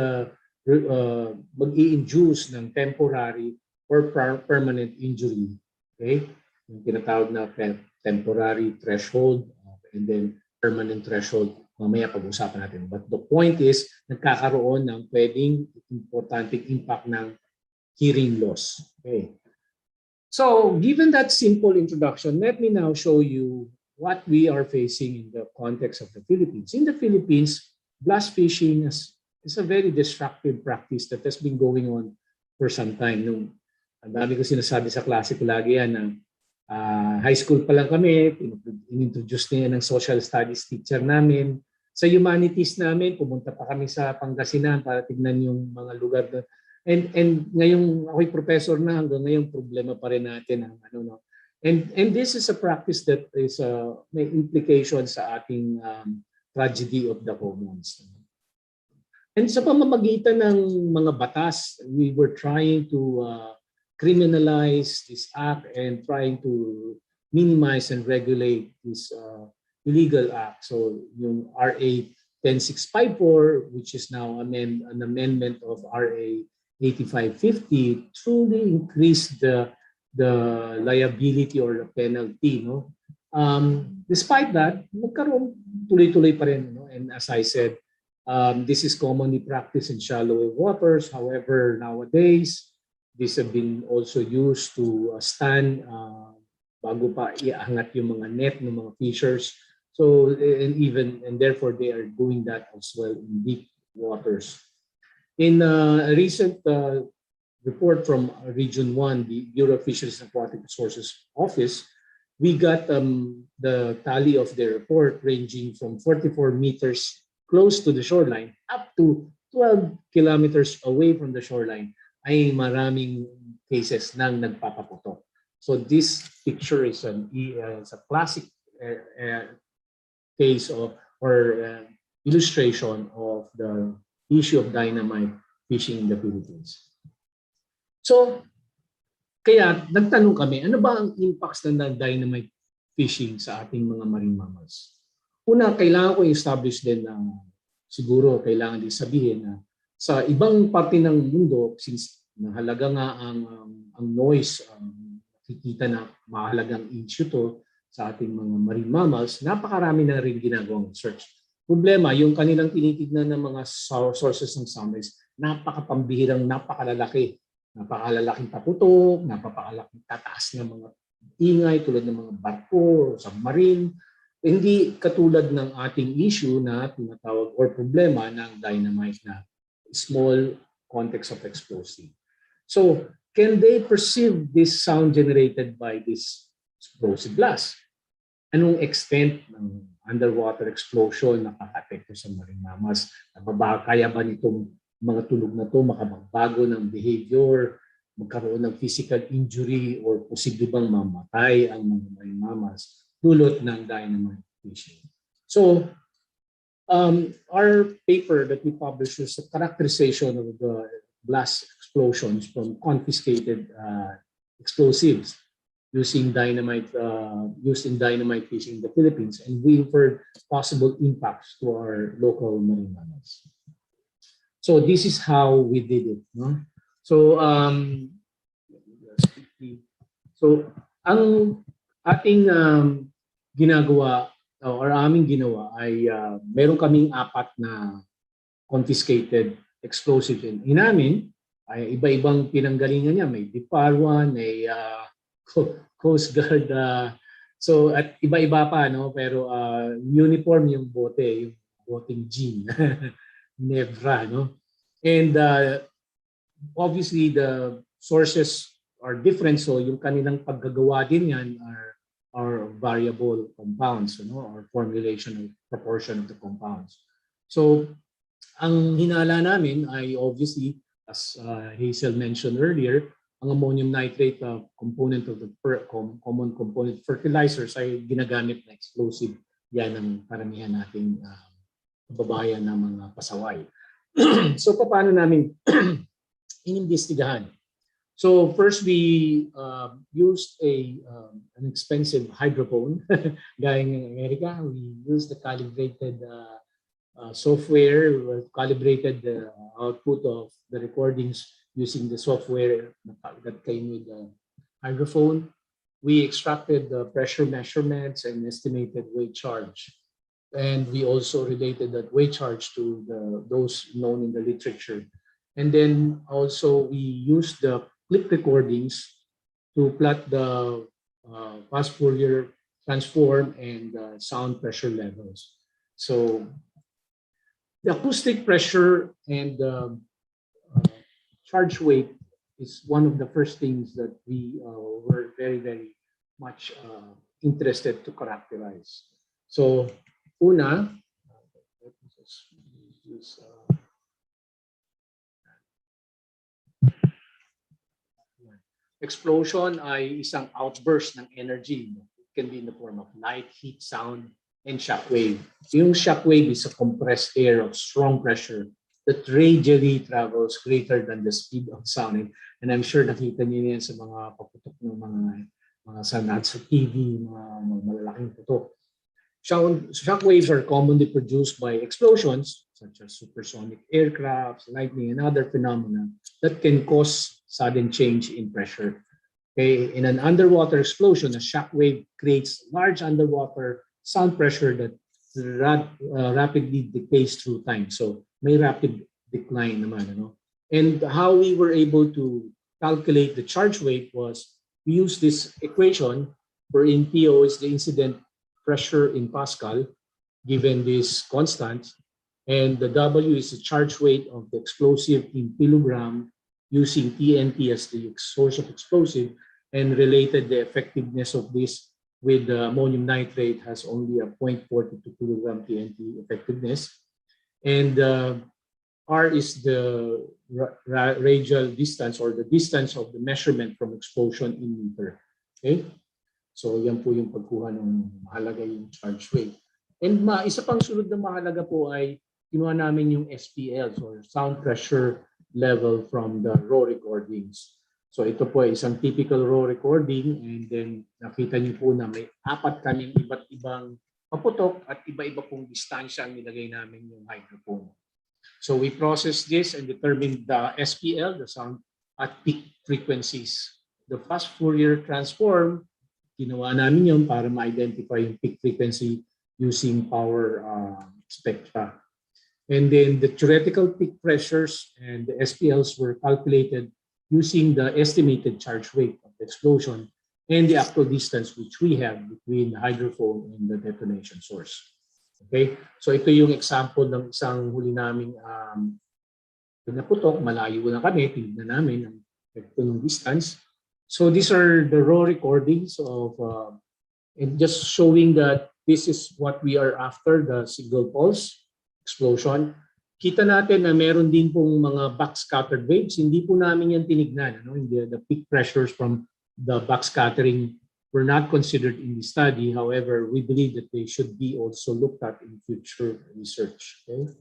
mag-i-induce ng temporary or permanent injury. Okay? Yung tinatawag na temporary threshold and then permanent threshold. Mamaya pag-usapan natin. But the point is, nagkakaroon ng pwedeng importanteng impact ng hearing loss. Okay. So, given that simple introduction, let me now show you what we are facing in the context of the Philippines. In the Philippines, blast fishing is a very destructive practice that has been going on for some time. Ang dami ko sinasabi sa klase ko lagi yan na high school pa lang kami, inintroduce niya ng social studies teacher namin. Sa humanities namin, pumunta pa kami sa Pangasinan para tignan yung mga lugar na. And ngayong ako'y professor na, hanggang ngayong problema pa rin natin ang And this is a practice that is may implications sa ating tragedy of the commons. And sa pamamagitan ng mga batas, we were trying to criminalize this act and trying to minimize and regulate this illegal act. So yung RA 10654, which is now an amendment of RA 8550, truly increased the liability or the penalty. No? Despite that, magkaroon tuloy-tuloy pa rin. No? And as I said, this is commonly practiced in shallow waters. However, nowadays, these have been also used to stand bago pa iaangat yung mga net ng mga fishers. So, and therefore, they are doing that as well in deep waters. In a recent report from Region 1, the Bureau of Fisheries and Aquatic Resources Office, we got the tally of their report ranging from 44 meters close to the shoreline up to 12 kilometers away from the shoreline ay maraming cases nang nagpapaputok. So this picture is a classic case or illustration of the issue of dynamite fishing in the Philippines. So, kaya nagtanong kami, ano ba ang impacts ng dynamite fishing sa ating mga marine mammals? Una, kailangan ko i-establish din na siguro kailangan din sabihin na sa ibang parte ng mundo, since mahalaga nga ang noise, nakikita na mahalagang issue to sa ating mga marine mammals, napakarami na rin ginagawang research. Problema, yung kanilang tinitignan ng mga sources ng sound is napakapambihirang, napakalalaking paputok, napakalaking tataas ng mga ingay tulad ng mga barko, submarine, Hindi katulad ng ating issue na tinatawag or problema ng dynamite na small context of explosive. So, can they perceive this sound generated by this explosive blast? Anong extent ng underwater explosion nakaka-apekto sa marine mammals? Kaya ba nitong mga tunog na ito makapagbago ng behavior, magkaroon ng physical injury, or posible bang mamatay ang mga marine mammals dulot ng dynamite fishing? So, our paper that we published is a characterization of the blast explosions from confiscated explosives using dynamite used in dynamite fishing in the Philippines, and we inferred possible impacts to our local marine mammals. So this is how we did it, no? So ang ating ginagawa or aming ginawa ay meron kaming 4 na confiscated explosive inamin, ay iba-ibang pinanggalingan niya. May Diparwan, may Coast Guard, so at iba-iba pa, no? Pero uniform yung bote, yung boteng jean, Nevra, no? And obviously the sources are different, so yung kanilang paggagawa din yan are variable compounds, no? Or formulation of proportion of the compounds. So ang hinala namin ay obviously, as Hazel mentioned earlier, ang ammonium nitrate component of the common component fertilizers ay ginagamit na explosive. Yan ang karamihan nating kababayan ng mga pasaway. So paano namin inimbestigahan? So first we used an expensive hydrophone gaya ng Amerika. We used the calibrated software. We calibrated the output of the recordings using the software that came with the hydrophone. We extracted the pressure measurements and estimated weight charge. And we also related that weight charge to those known in the literature. And then also we used the clip recordings to plot the fast Fourier transform and sound pressure levels. So the acoustic pressure and charge weight is one of the first things that we were very, very much interested to characterize. So, una, let me just use explosion ay isang outburst ng energy. It can be in the form of light, heat, sound, and shock wave. Yung shock wave is a compressed air of strong pressure that radially travels greater than the speed of sound. And I'm sure nakita niyo yan sa mga paputok ng mga sanat sa TV, mga malalaking putok. Shock waves are commonly produced by explosions such as supersonic aircraft, lightning, and other phenomena that can cause sudden change in pressure. Okay, in an underwater explosion, a shock wave creates large underwater sound pressure that rapidly decays through time. So may rapid decline naman, ano? And how we were able to calculate the charge weight was we used this equation wherein PO is the incident pressure in Pascal given this constant, and the W is the charge weight of the explosive in kilogram using TNT as the source of explosive, and related the effectiveness of this with the ammonium nitrate has only a 0.42 kilogram TNT effectiveness. And R is the radial distance or the distance of the measurement from explosion in meter. Okay? So yan po yung pagkuha ng mahalaga yung charge weight. And isa pang sunod na mahalaga po ay kinuha namin yung SPLs or sound pressure level from the raw recordings. So ito po ay isang typical raw recording, and then nakita niyo po na may 4 kaming iba't ibang paputok at iba-iba pong distansya ang nilagay namin yung hydrophone. So we processed this and determined the SPL, the sound at peak frequencies. The fast Fourier transform, ginawa namin yun para ma-identify yung peak frequency using power spectra. And then the theoretical peak pressures and the SPLs were calculated using the estimated charge weight of the explosion and the actual distance which we have between the hydrophone and the detonation source. Okay? So ito yung example ng isang huli naming pinaputok, malayo na kami, tingnan namin ang epekto ng distance. So these are the raw recordings of, and just showing that this is what we are after, the single pulse explosion. Kita natin na meron din pong mga backscattered waves. Hindi po namin yan tinignan. Ano? The peak pressures from the backscattering were not considered in the study. However, we believe that they should be also looked at in future research. Okay?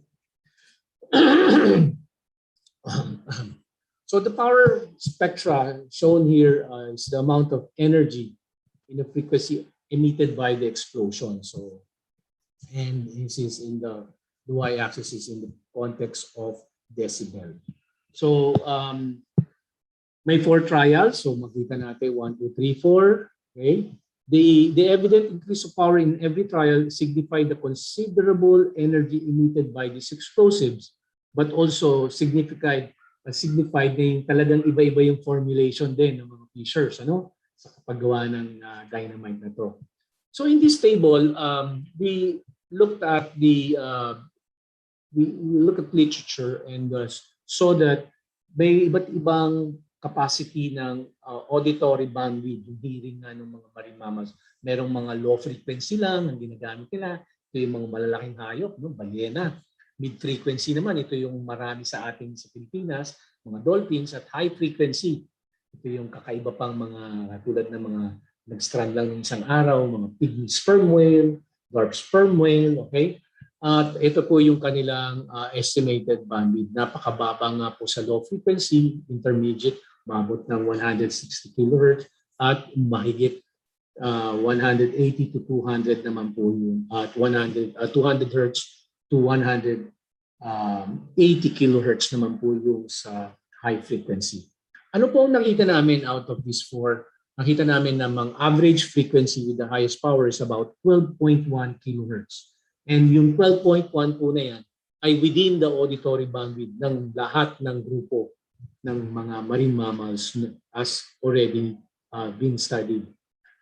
So the power spectra shown here is the amount of energy in the frequency emitted by the explosion. So, and this is in the y-axis is in the context of decibel. So may 4 trials. So makita natin 1, 2, 3, 4. Okay. The evident increase of power in every trial signified the considerable energy emitted by these explosives, but also signified na yung talagang iba-iba yung formulation din ng mga fissures sa paggawa ng dynamite na to. So in this table, we looked at we look at literature and saw that may iba't ibang capacity ng auditory bandwidth, hindi rin nga ng mga marine mammals. Merong mga low frequency lang ang ginagamit nila. Ito yung mga malalaking hayop, balyena. Mid-frequency naman, ito yung marami sa ating sa Pilipinas, mga dolphins, at high frequency. Ito yung kakaiba pang mga tulad ng mga nag-strand lang ng isang araw, mga pygmy sperm whale, dwarf sperm whale, okay? At ito po yung kanilang estimated bandwidth. Napakababa nga po sa low frequency, intermediate, mabot ng 160 kHz at mahigit 180 to 200 naman po yung 200 Hz to 180 kHz naman po yung sa high frequency. Ano po ang nakita namin out of these 4? Nakita namin na mga average frequency with the highest power is about 12.1 kHz. And yung 12.1 po na yan ay within the auditory bandwidth ng lahat ng grupo ng mga marine mammals as already been studied.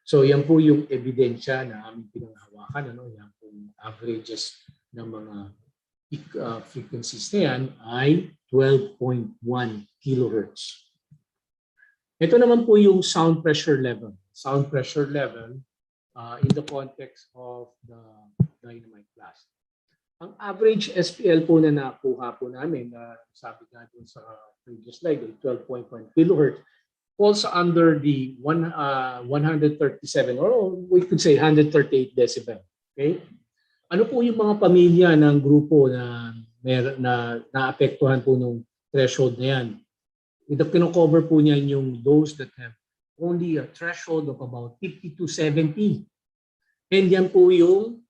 So yan po yung ebidensya na aming pinanghawakan. Yan po yung averages ng mga frequencies na yan ay 12.1 kHz. Ito naman po yung sound pressure level. Sound pressure level in the context of the dynamite blast. Ang average SPL po na nakuha po namin, sabi nga dun sa previous slide, 12.1 kHz, falls under the 137 or we could say 138 decibel. Okay? Ano po yung mga pamilya ng grupo na naapektuhan po ng threshold na yan? Ito kino-cover po niyan yung those that have only a threshold of about 50 to 70. And yan po yung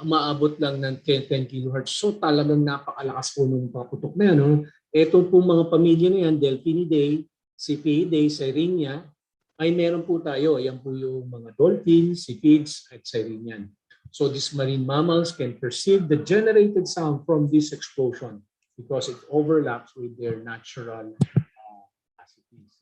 maabot lang ng 10 kHz. So talagang napakalakas po ng paputok na yan. Ito po mga pamilya na yan, Delphinidae, Siphiidae, Sirenia, ay meron po tayo. Yan po yung mga dolphins, Siphiids, at Sirenian. So these marine mammals can perceive the generated sound from this explosion because it overlaps with their natural capacities.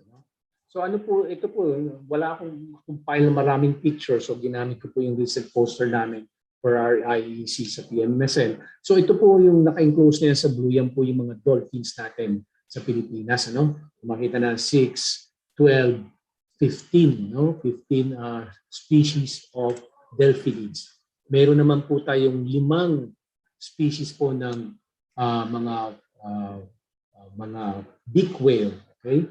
So ano po, ito po, wala akong compile na maraming pictures. So ginamit ko po yung recent poster namin for our IEC sa PMSL. So ito po yung naka-enclose na yan sa blue, yan po yung mga dolphins natin sa Pilipinas. Makita na 6, 12, 15, 15 species of delphinids. Meron naman po tayong 5 species po ng mga big whale. Okay?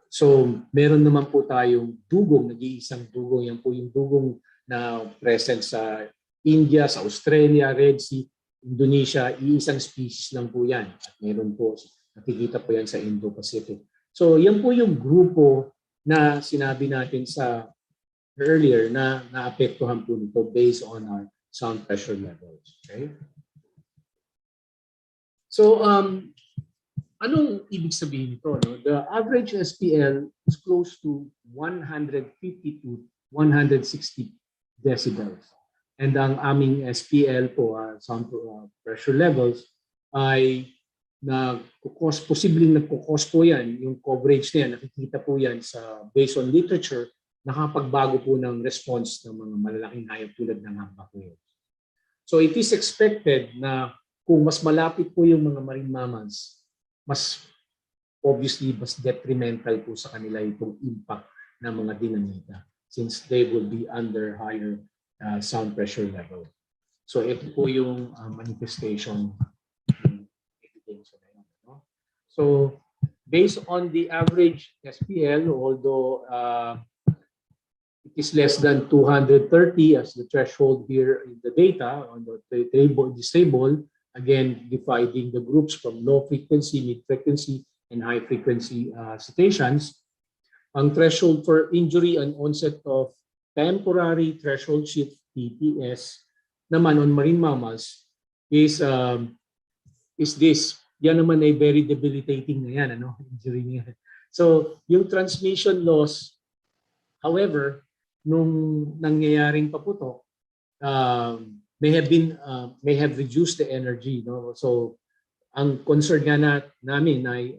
So meron naman po tayong dugong, nag-iisang dugong. Yan po yung dugong na present sa India, sa Australia, Red Sea, Indonesia, iisang species lang po yan. At meron po, nakikita po yan sa Indo-Pacific. So yan po yung grupo na sinabi natin sa earlier na naapektuhan po nito based on our sound pressure levels. Okay? So anong ibig sabihin nito? The average SPL is close to 150 to 160 decibels. And ang aming SPL po, sound pressure levels, ay posibleng nagkukos po yan, yung coverage na yan, nakikita po yan sa based on literature nakapagbago po ng response ng mga malalaking hayop tulad ng humpback whale. So it is expected na kung mas malapit po yung mga marine mammals, mas obviously mas detrimental po sa kanila itong impact ng mga dinamita since they will be under higher sound pressure level. So ito po yung manifestation ng evidence na yun, no? So based on the average SPL, although it is less than 230 as the threshold here in the data on the table, this table, again dividing the groups from low frequency, mid frequency, and high frequency cetaceans. Ang threshold for injury and onset of temporary threshold shift TTS naman on marine mammals is this. Yan naman ay very debilitating na yan, ano? Injury niya. So yung transmission loss, however, nung nangyayaring paputok, may have reduced the energy, no? So ang concern nga namin ay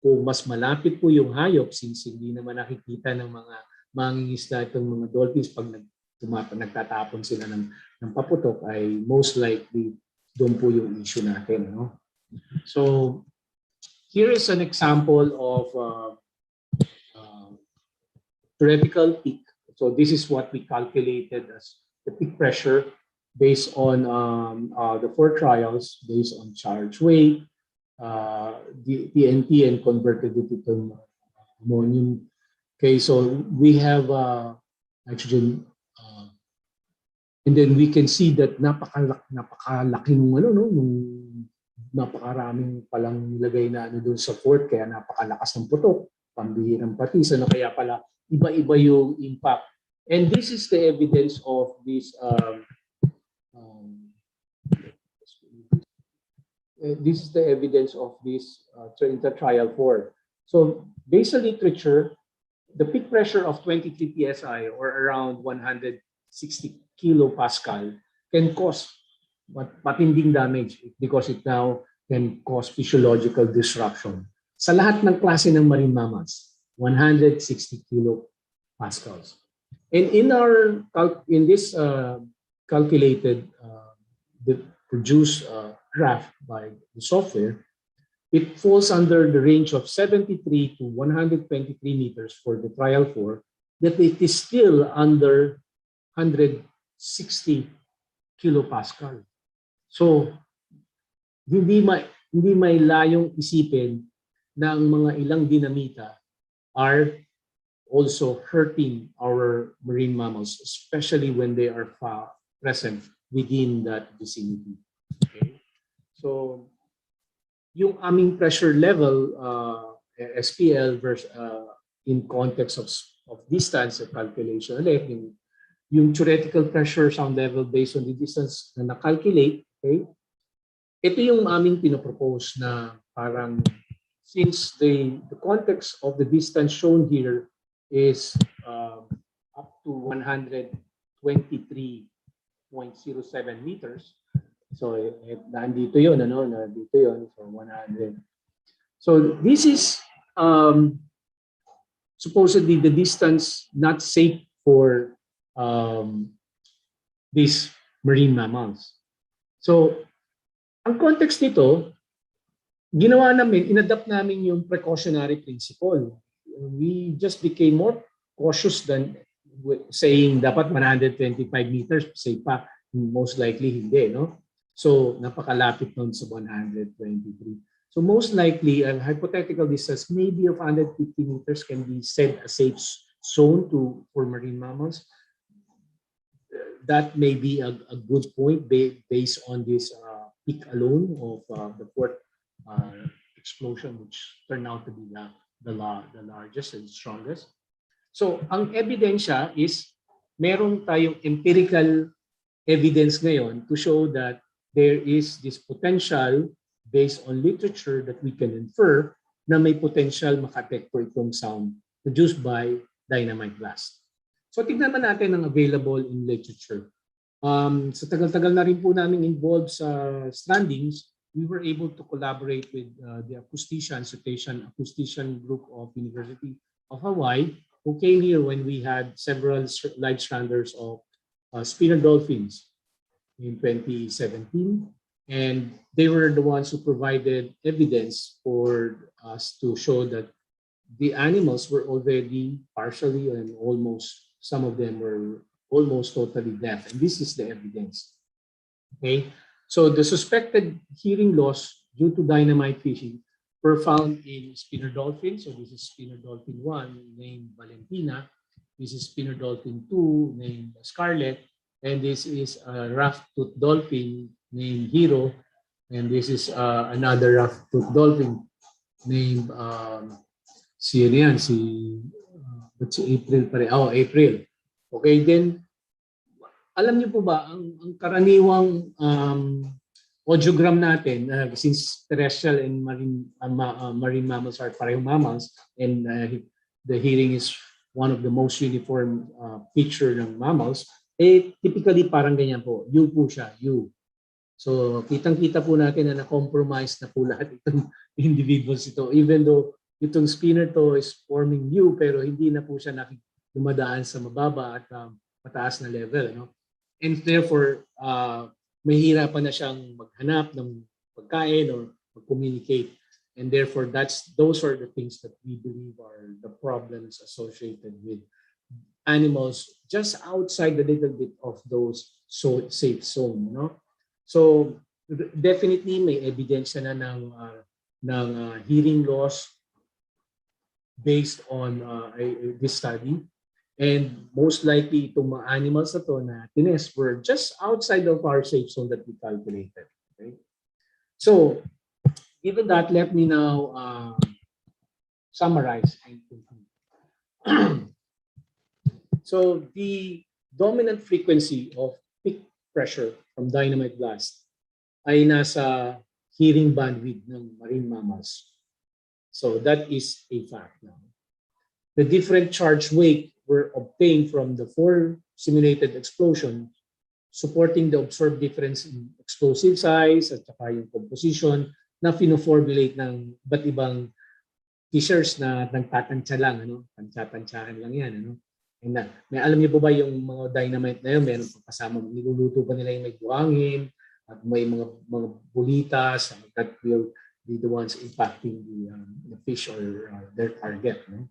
kung mas malapit po yung hayop, since hindi naman nakikita ng mga mangingisda itong mga dolphins pag nagtatapon sila ng paputok, ay most likely doon po yung issue natin, no? So here is an example of theoretical peak. So this is what we calculated as the peak pressure based on the 4 trials, based on charge weight, TNT, and converted it to ammonium. Okay, so we have nitrogen, and then we can see that napakalaki nung napakaraming palang nilagay na doon sa fort, kaya napakalakas ng putok, pambihirang patis, kaya pala iba-iba yung impact. And this is the evidence of this trial 4. So based on literature, the peak pressure of 23 psi or around 160 kilopascal can cause matinding damage because it now can cause physiological disruption sa lahat ng klase ng marine mammals. 160 kilopascals. And in this calculated, the produced graph by the software, it falls under the range of 73 to 123 meters for the trial 4, that it is still under 160 kilopascal. So hindi may layong isipin na ang mga ilang dinamita are also hurting our marine mammals, especially when they are present within that vicinity. Okay? So, yung aming pressure level, SPL versus in context of distance calculation, ulit, yung theoretical pressure sound level based on the distance na na-calculate, okay? Ito yung aming pinopropose na parang since the context of the distance shown here is up to 123.07 meters. So nandito yun, nandito yun, so 100. So this is supposedly the distance not safe for these marine mammals. So ang context nito, ginawa namin, inadapt namin yung precautionary principle. We just became more cautious than saying dapat 125 meters, say pa, most likely hindi, no? So napakalapit nun sa 123. So most likely, a hypothetical distance maybe of 150 meters can be said a safe zone for marine mammals. That may be a good point based on this peak alone of the fourth explosion, which turned out to be the largest and strongest. So ang ebidensya is meron tayong empirical evidence ngayon to show that there is this potential based on literature that we can infer na may potential makadetect itong sound produced by dynamite blast. So tignan natin ang available in literature. Sa tagal-tagal na rin po namin involved sa strandings, we were able to collaborate with the acoustician group of University of Hawaii who came here when we had several live stranders of spinner dolphins in 2017. And they were the ones who provided evidence for us to show that the animals were already partially and almost, some of them were almost totally deaf. And this is the evidence. Okay, so the suspected hearing loss due to dynamite fishing were found in spinner dolphins. So this is spinner dolphin 1 named Valentina. This is spinner dolphin 2 named Scarlet. And this is a rough-toothed dolphin named Hero. And this is another rough-toothed dolphin named si April pare. Oh, April. Okay, then alam niyo po ba ang karaniwang audiogram natin, since terrestrial and marine mammals are parehong mammals, and the hearing is one of the most uniform feature ng mammals, typically parang ganyan po. U po siya, U. So kitang-kita po natin na na-compromise na po lahat itong individuals ito. Even though itong spinner to is forming U, pero hindi na po siya dumadaan sa mababa at mataas na level. No? And therefore, mahihirapan na siyang maghanap ng pagkain or mag-communicate. And therefore, those are the things that we believe are the problems associated with animals just outside the little bit of those safe zone. No? So definitely may evidence na ng hearing loss based on this study. And most likely itong mga animals na to na tinest were just outside of our safe zone that we calculated. Okay? So given that, let me now summarize and conclude. So the dominant frequency of peak pressure from dynamite blast ay nasa hearing bandwidth ng marine mammals. So that is a fact now. The different charge weight were obtained from the 4 simulated explosions, supporting the observed difference in explosive size at saka yung composition na fino-formulate ng iba't ibang fishers na nagtatansya lang, tansya-tansyahan lang yan. And may alam niyo po ba yung mga dynamite na yun, meron pa kasama, niluluto pa nila yung may buhangin at may mga bulitas that will be the ones impacting the fish or their target. No?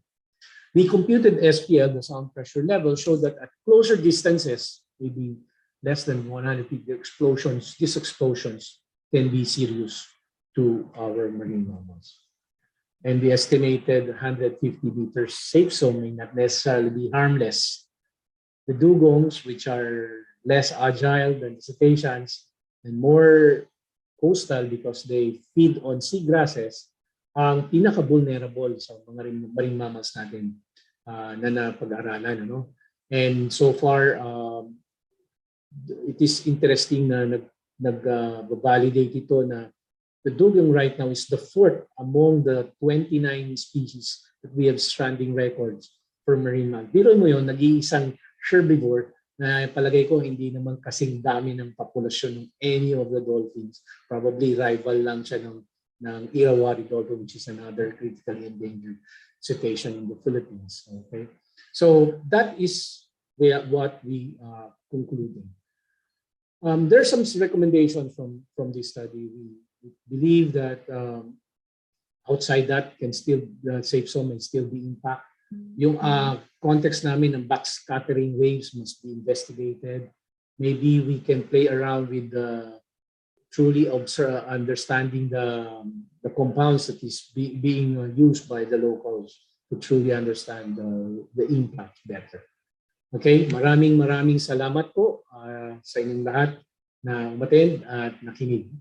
The computed SPL, the sound pressure level, showed that at closer distances, maybe less than 100 feet, these explosions can be serious to our marine mammals. And the estimated 150 meters safe zone may not necessarily be harmless. The dugongs, which are less agile than the cetaceans and more coastal because they feed on seagrasses, ang pinaka-vulnerable sa mga marine mammals natin na napag-aralan. And so far, it is interesting na nag-validate ito na the dugong right now is the 4th among the 29 species that we have stranding records for marine mammals. Biro mo yun, nag-iisang herbivore na palagay ko hindi naman kasing dami ng populasyon ng any of the dolphins. Probably rival lang siya ng Irrawaddy dolphin, which is another critically endangered cetacean in the Philippines. Okay, so that is what we concluding. There are some recommendations from this study. We believe that outside that can still the safe zone may still be impact. Yung context namin ng backscattering waves must be investigated. Maybe we can play around with truly understanding the compounds that is being used by the locals to truly understand the impact better. Okay, maraming salamat po sa inyong lahat na umattend at nakinig.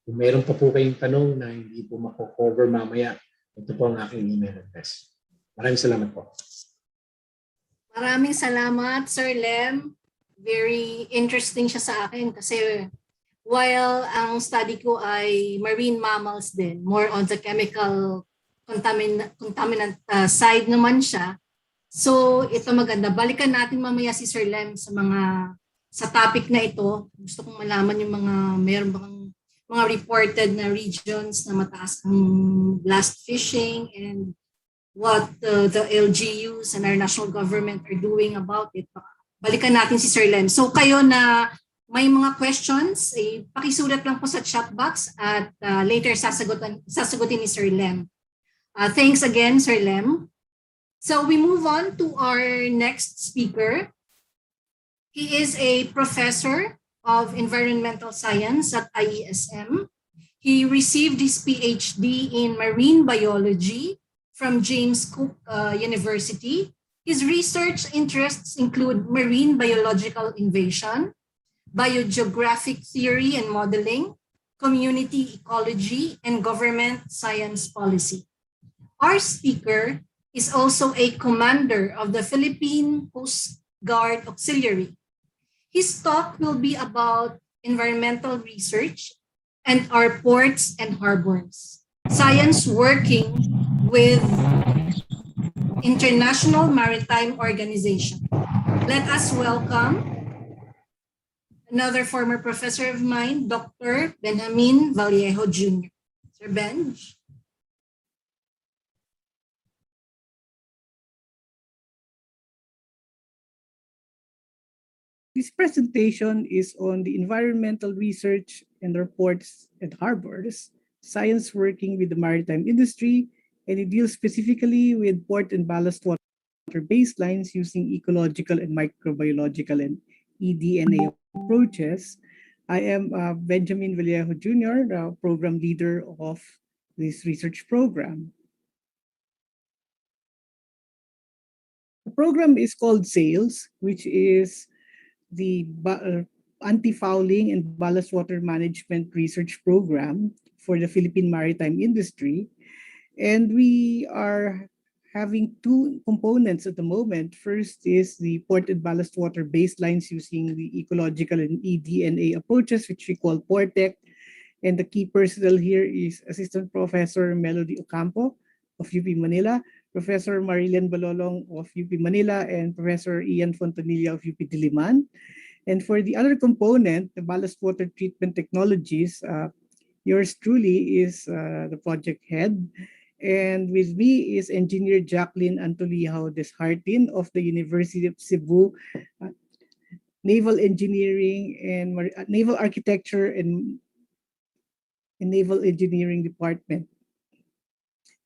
Kung meron pa po kayong tanong na hindi po mako-cover mamaya, ito po ang aking email address. Maraming salamat po. Maraming salamat, Sir Lem. Very interesting siya sa akin kasi while ang study ko ay marine mammals din, more on the chemical contaminant side naman siya. So ito maganda. Balikan natin mamaya si Sir Lem sa topic na ito. Gusto kong malaman yung meron bang mga reported na regions na mataas ang blast fishing and what the LGUs and our national government are doing about it. Balikan natin si Sir Lem. So kayo na may mga questions, pakisulat lang po sa chat box at later sasagutin ni Sir Lem. Thanks again, Sir Lem. So we move on to our next speaker. He is a professor of environmental science at IESM. He received his PhD in marine biology from James Cook University. His research interests include marine biological invasion, biogeographic theory and modeling, community ecology, and government science policy. Our speaker is also a commander of the Philippine Coast Guard Auxiliary. His talk will be about environmental research and our ports and harbors, science working with International Maritime Organization. Let us welcome another former professor of mine, Dr. Benjamin Vallejo Jr. Sir Benj. This presentation is on the environmental research and reports at harbors, science working with the maritime industry, and it deals specifically with port and ballast water baselines using ecological and microbiological and eDNA approaches. I am Benjamin Vallejo Jr., the program leader of this research program. The program is called SAILS, which is the Anti-Fouling and Ballast Water Management Research Program for the Philippine maritime industry. And we are having two components at the moment. First is the port and ballast water baselines using the ecological and eDNA approaches, which we call PORTEC. And the key personnel here is Assistant Professor Melody Ocampo of UP Manila, Professor Marilyn Balolong of UP Manila, and Professor Ian Fontanilla of UP Diliman. And for the other component, the ballast water treatment technologies, yours truly is the project head. And with me is Engineer Jacqueline Antolihao Deshartin of the University of Cebu, Naval Engineering and Naval Architecture and Naval Engineering Department.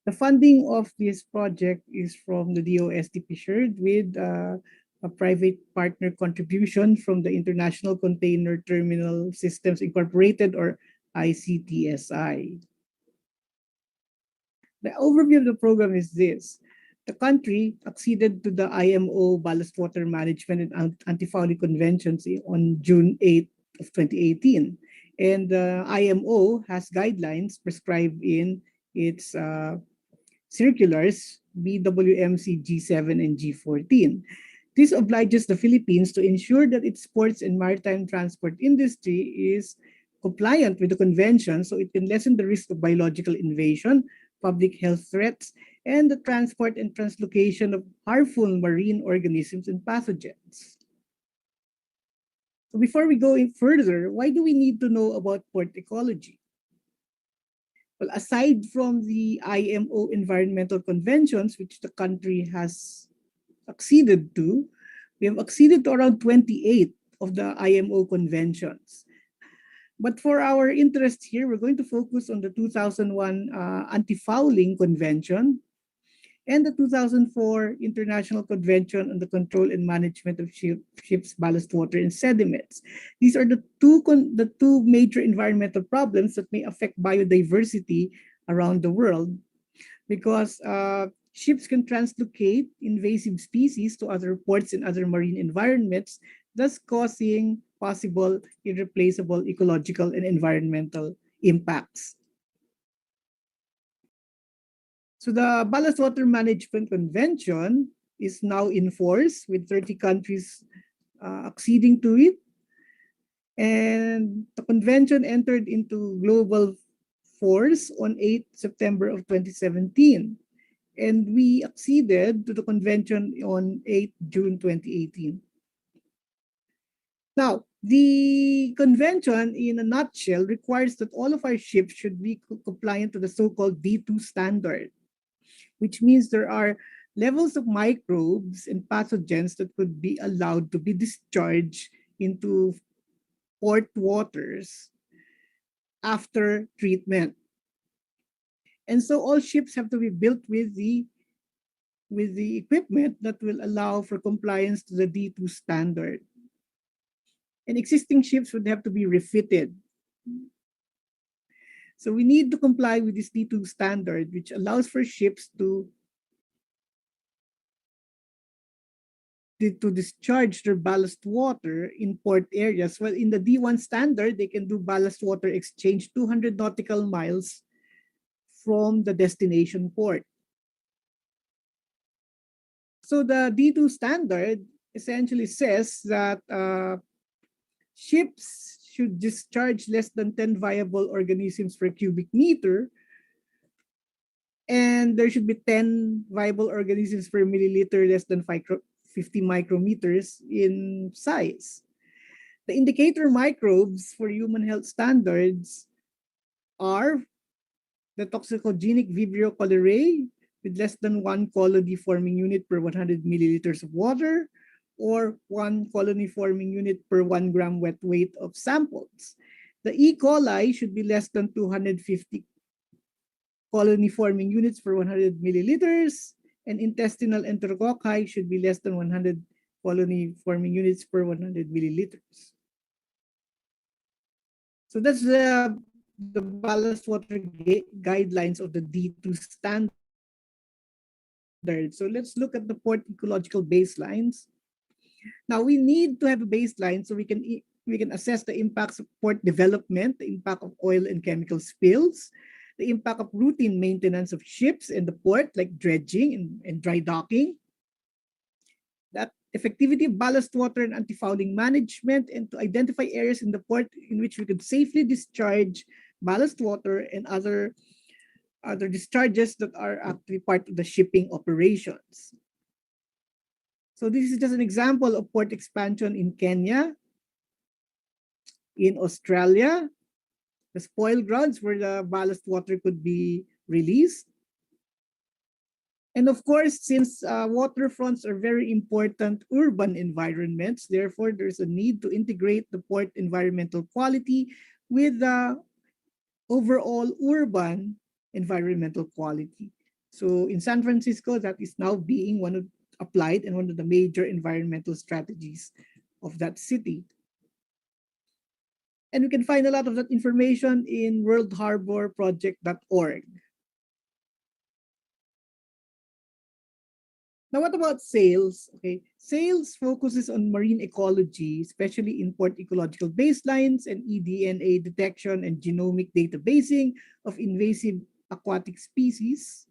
The funding of this project is from the DOSTP shared with a private partner contribution from the International Container Terminal Systems Incorporated, or ICTSI. The overview of the program is this. The country acceded to the IMO Ballast Water Management and Anti-Fouling Conventions on June 8 of 2018. And the IMO has guidelines prescribed in its circulars BWMC G7 and G14. This obliges the Philippines to ensure that its ports and maritime transport industry is compliant with the convention so it can lessen the risk of biological invasion, public health threats, and the transport and translocation of harmful marine organisms and pathogens. So before we go in further, why do we need to know about port ecology? Well, aside from the IMO environmental conventions, which the country has acceded to, we have acceded to around 28 of the IMO conventions. But for our interest here, we're going to focus on the 2001 Anti-Fouling Convention and the 2004 International Convention on the Control and Management of Ships' Ballast Water and Sediments. These are the two major environmental problems that may affect biodiversity around the world, because ships can translocate invasive species to other ports and other marine environments, thus causing possible irreplaceable ecological and environmental impacts. So the Ballast Water Management Convention is now in force with 30 countries acceding to it. And the convention entered into global force on 8 September of 2017. And we acceded to the convention on 8 June 2018. Now, the convention, in a nutshell, requires that all of our ships should be compliant to the so-called D2 standard, which means there are levels of microbes and pathogens that could be allowed to be discharged into port waters after treatment. And so all ships have to be built with the equipment that will allow for compliance to the D2 standard. And existing ships would have to be refitted. So we need to comply with this D2 standard, which allows for ships to discharge their ballast water in port areas. Well, in the D1 standard, they can do ballast water exchange 200 nautical miles from the destination port. So the D2 standard essentially says that ships should discharge less than 10 viable organisms per cubic meter, and there should be 10 viable organisms per milliliter less than 50 micrometers in size. The indicator microbes for human health standards are the toxicogenic Vibrio cholerae with less than 1 colony forming unit per 100 milliliters of water, or 1 colony forming unit per 1 gram wet weight of samples. The E. coli should be less than 250 colony forming units per 100 milliliters, and intestinal enterococci should be less than 100 colony forming units per 100 milliliters. So that's the ballast water guidelines of the D2 standard. So let's look at the port ecological baselines. Now we need to have a baseline so we can assess the impacts of port development, the impact of oil and chemical spills, the impact of routine maintenance of ships in the port, like dredging and dry docking, that effectivity of ballast water and anti-fouling management, and to identify areas in the port in which we could safely discharge ballast water and other discharges that are actually part of the shipping operations. So this is just an example of port expansion in Kenya, in Australia, the spoil grounds where the ballast water could be released. And of course, since waterfronts are very important urban environments, therefore there's a need to integrate the port environmental quality with the overall urban environmental quality. So in San Francisco, that is now being applied and one of the major environmental strategies of that city. And we can find a lot of that information in worldharborproject.org. Now, what about SAILS? Okay, SAILS focuses on marine ecology, especially in port ecological baselines and eDNA detection and genomic databasing of invasive aquatic species,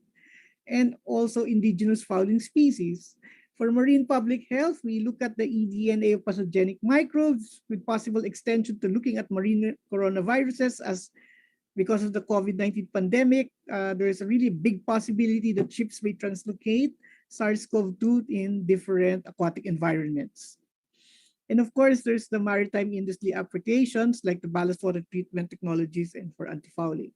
and also indigenous fouling species. For marine public health, we look at the eDNA of pathogenic microbes with possible extension to looking at marine coronaviruses, as because of the COVID-19 pandemic, there is a really big possibility that ships may translocate SARS-CoV-2 in different aquatic environments. And of course, there's the maritime industry applications like the ballast water treatment technologies and for anti-fouling.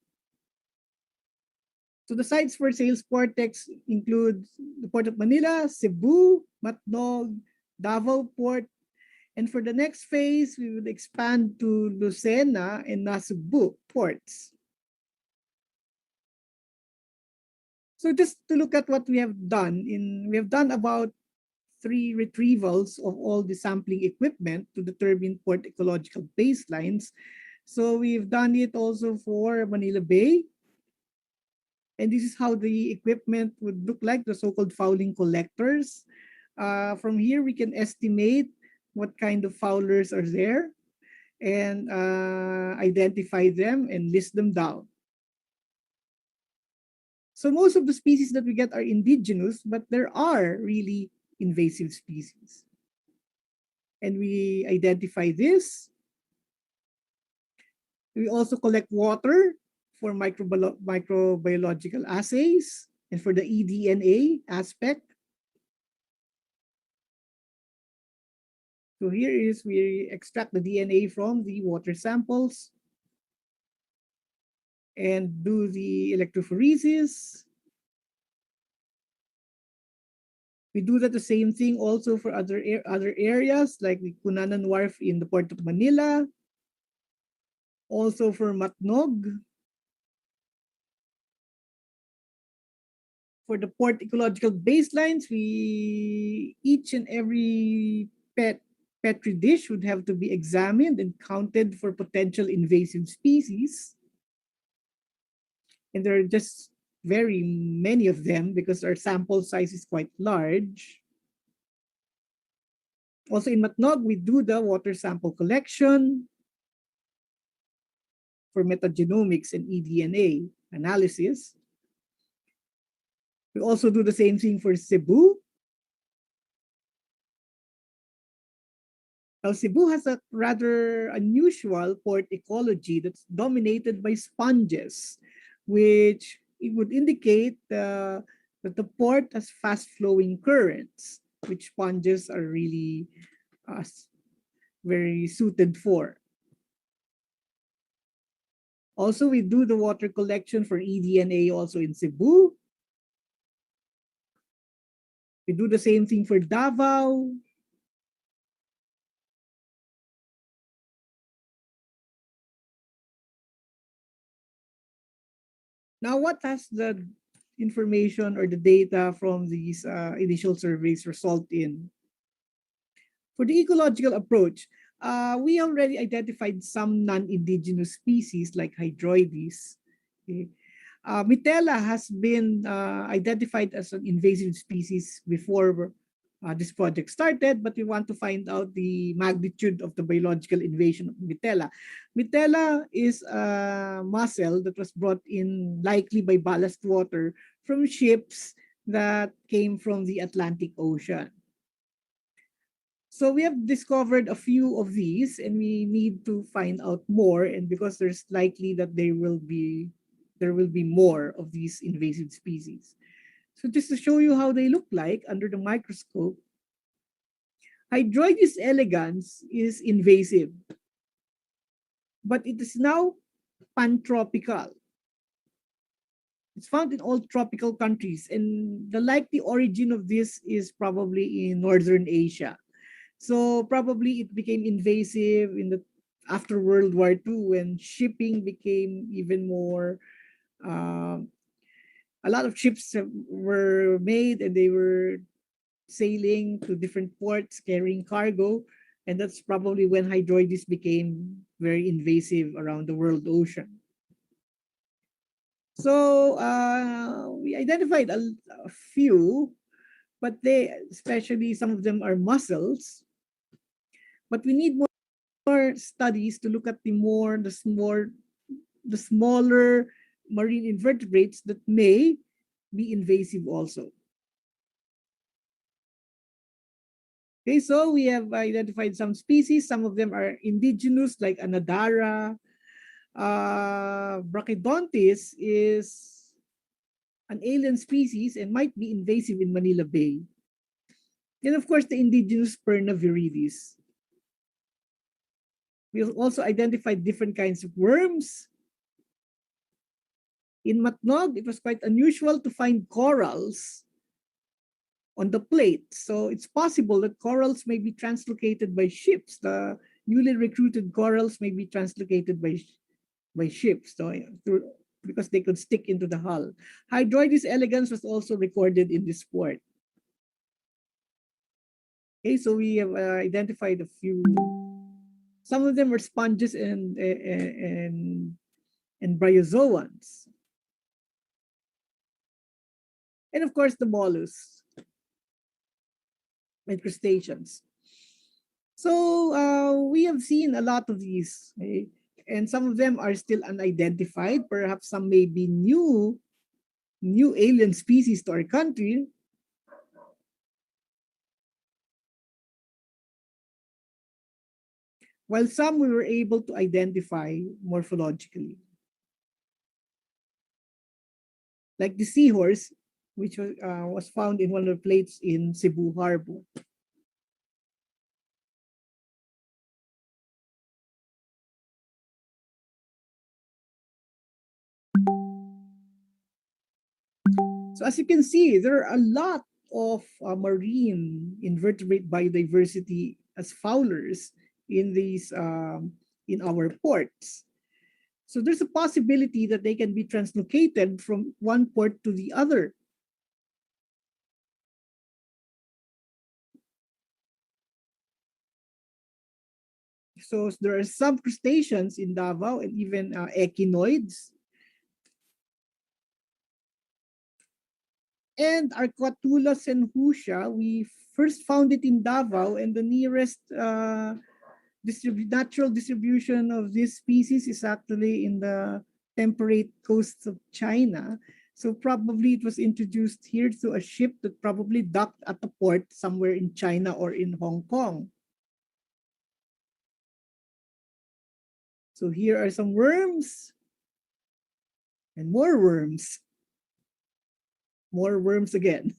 So the sites for SAILS Portex include the Port of Manila, Cebu, Matnog, Davao Port, and for the next phase, we will expand to Lucena and Nasugbu ports. So just to look at what we have done, we have done about 3 retrievals of all the sampling equipment to determine port ecological baselines. So we've done it also for Manila Bay. And this is how the equipment would look like, the so-called fouling collectors. From here, we can estimate what kind of foulers are there and identify them and list them down. So most of the species that we get are indigenous, but there are really invasive species. And we identify this. We also collect water for microbiological assays and for the eDNA aspect. So here is, we extract the DNA from the water samples and do the electrophoresis. We do that the same thing also for other areas like the Cunanan Wharf in the Port of Manila, also for Matnog. For the port ecological baselines, each and every petri dish would have to be examined and counted for potential invasive species. And there are just very many of them because our sample size is quite large. Also in Matnog, we do the water sample collection for metagenomics and eDNA analysis. We also do the same thing for Cebu. Now, Cebu has a rather unusual port ecology that's dominated by sponges, which it would indicate that the port has fast-flowing currents, which sponges are really very suited for. Also, we do the water collection for eDNA also in Cebu. We do the same thing for Davao. Now, what has the information or the data from these initial surveys result in? For the ecological approach, we already identified some non-indigenous species like Hydroides. Okay. Mitella has been identified as an invasive species before this project started, but we want to find out the magnitude of the biological invasion of Mitella. Mitella is a mussel that was brought in likely by ballast water from ships that came from the Atlantic Ocean. So we have discovered a few of these and we need to find out more, and because there's likely that there will be more of these invasive species. So just to show you how they look like under the microscope, Hydroides elegans is invasive, but it is now pantropical. It's found in all tropical countries, and the likely origin of this is probably in Northern Asia. So probably it became invasive after World War II when shipping became even more. A lot of ships were made and they were sailing to different ports carrying cargo, and that's probably when Hydroides became very invasive around the world ocean. So we identified a few, but especially some of them are mussels. But we need more studies to look at the smaller marine invertebrates that may be invasive also. Okay, so we have identified some species. Some of them are indigenous, like Anadara. Brachydontis is an alien species and might be invasive in Manila Bay. And of course, the indigenous Perna viridis. We also identified different kinds of worms. In Matnog, it was quite unusual to find corals on the plate. So it's possible that corals may be translocated by ships. The newly recruited corals may be translocated by ships, because they could stick into the hull. Hydroides elegans was also recorded in this port. Okay, so we have identified a few. Some of them were sponges and bryozoans. And of course, the mollusks and crustaceans. So we have seen a lot of these, okay? And some of them are still unidentified. Perhaps some may be new alien species to our country. While some we were able to identify morphologically. Like the seahorse, which was found in one of the plates in Cebu Harbor. So as you can see, there are a lot of marine invertebrate biodiversity as fowlers in these in our ports. So there's a possibility that they can be translocated from one port to the other. So there are some crustaceans in Davao and even echinoids. And Arquatula senhusha, we first found it in Davao, and the nearest natural distribution of this species is actually in the temperate coasts of China. So probably it was introduced here to a ship that probably docked at a port somewhere in China or in Hong Kong. So here are some worms and more worms. More worms again.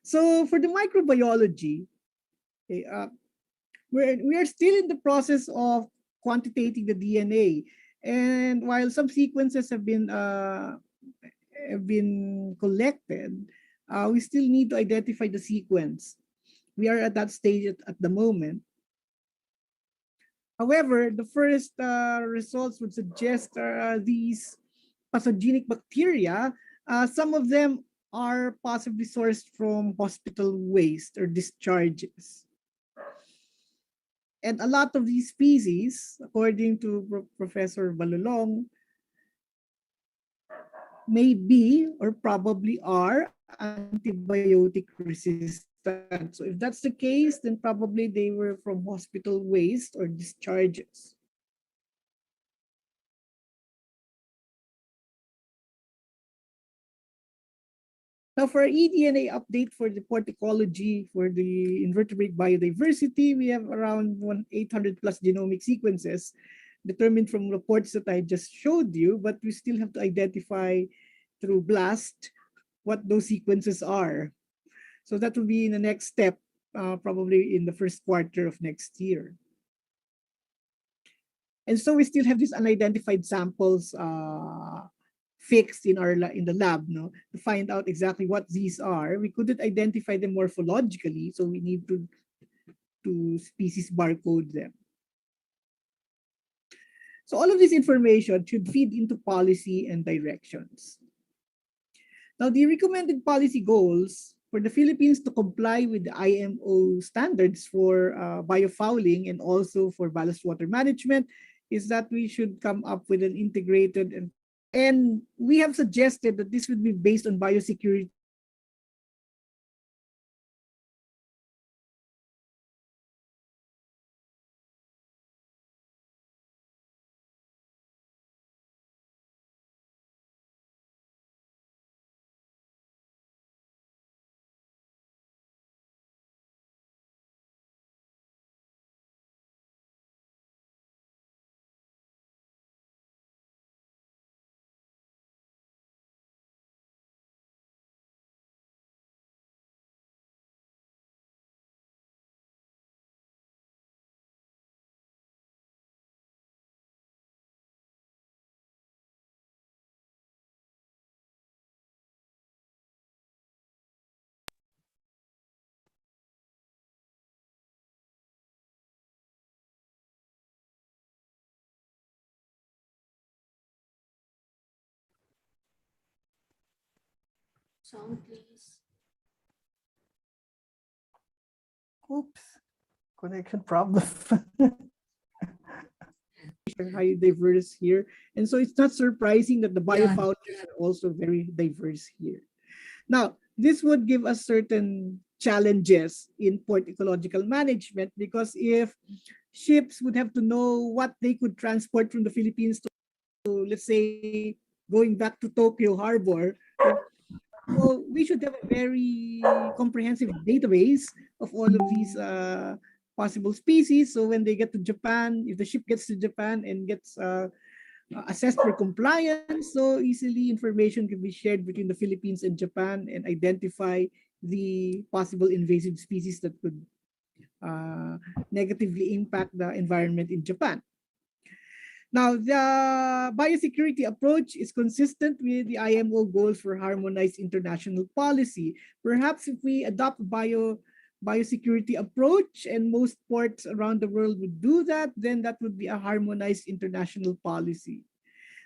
So for the microbiology, okay, we are still in the process of quantitating the DNA. And while some sequences have been collected, we still need to identify the sequence. We are at that stage at the moment. However, the first results would suggest these pathogenic bacteria, some of them are possibly sourced from hospital waste or discharges. And a lot of these species, according to Professor Balulong, may be or probably are antibiotic resistant. So if that's the case, then probably they were from hospital waste or discharges. Now for our eDNA update for the port ecology, for the invertebrate biodiversity, we have around 800 plus genomic sequences determined from reports that I just showed you, but we still have to identify through BLAST what those sequences are. So that will be in the next step, probably in the first quarter of next year. And so we still have these unidentified samples fixed in the lab, no, to find out exactly what these are. We couldn't identify them morphologically, so we need to species barcode them. So all of this information should feed into policy and directions. Now, the recommended policy goals for the Philippines to comply with the IMO standards for biofouling and also for ballast water management is that we should come up with an integrated and we have suggested that this would be based on biosecurity. Sound, please. Oops, connection problem. Highly diverse here. And so it's not surprising that the biofounders are also very diverse here. Now, this would give us certain challenges in port ecological management because if ships would have to know what they could transport from the Philippines to let's say, going back to Tokyo Harbor, so we should have a very comprehensive database of all of these possible species. So when they get to Japan, if the ship gets to Japan and gets assessed for compliance, so easily information can be shared between the Philippines and Japan and identify the possible invasive species that could negatively impact the environment in Japan. Now, the biosecurity approach is consistent with the IMO goals for harmonized international policy. Perhaps if we adopt biosecurity approach and most ports around the world would do that, then that would be a harmonized international policy.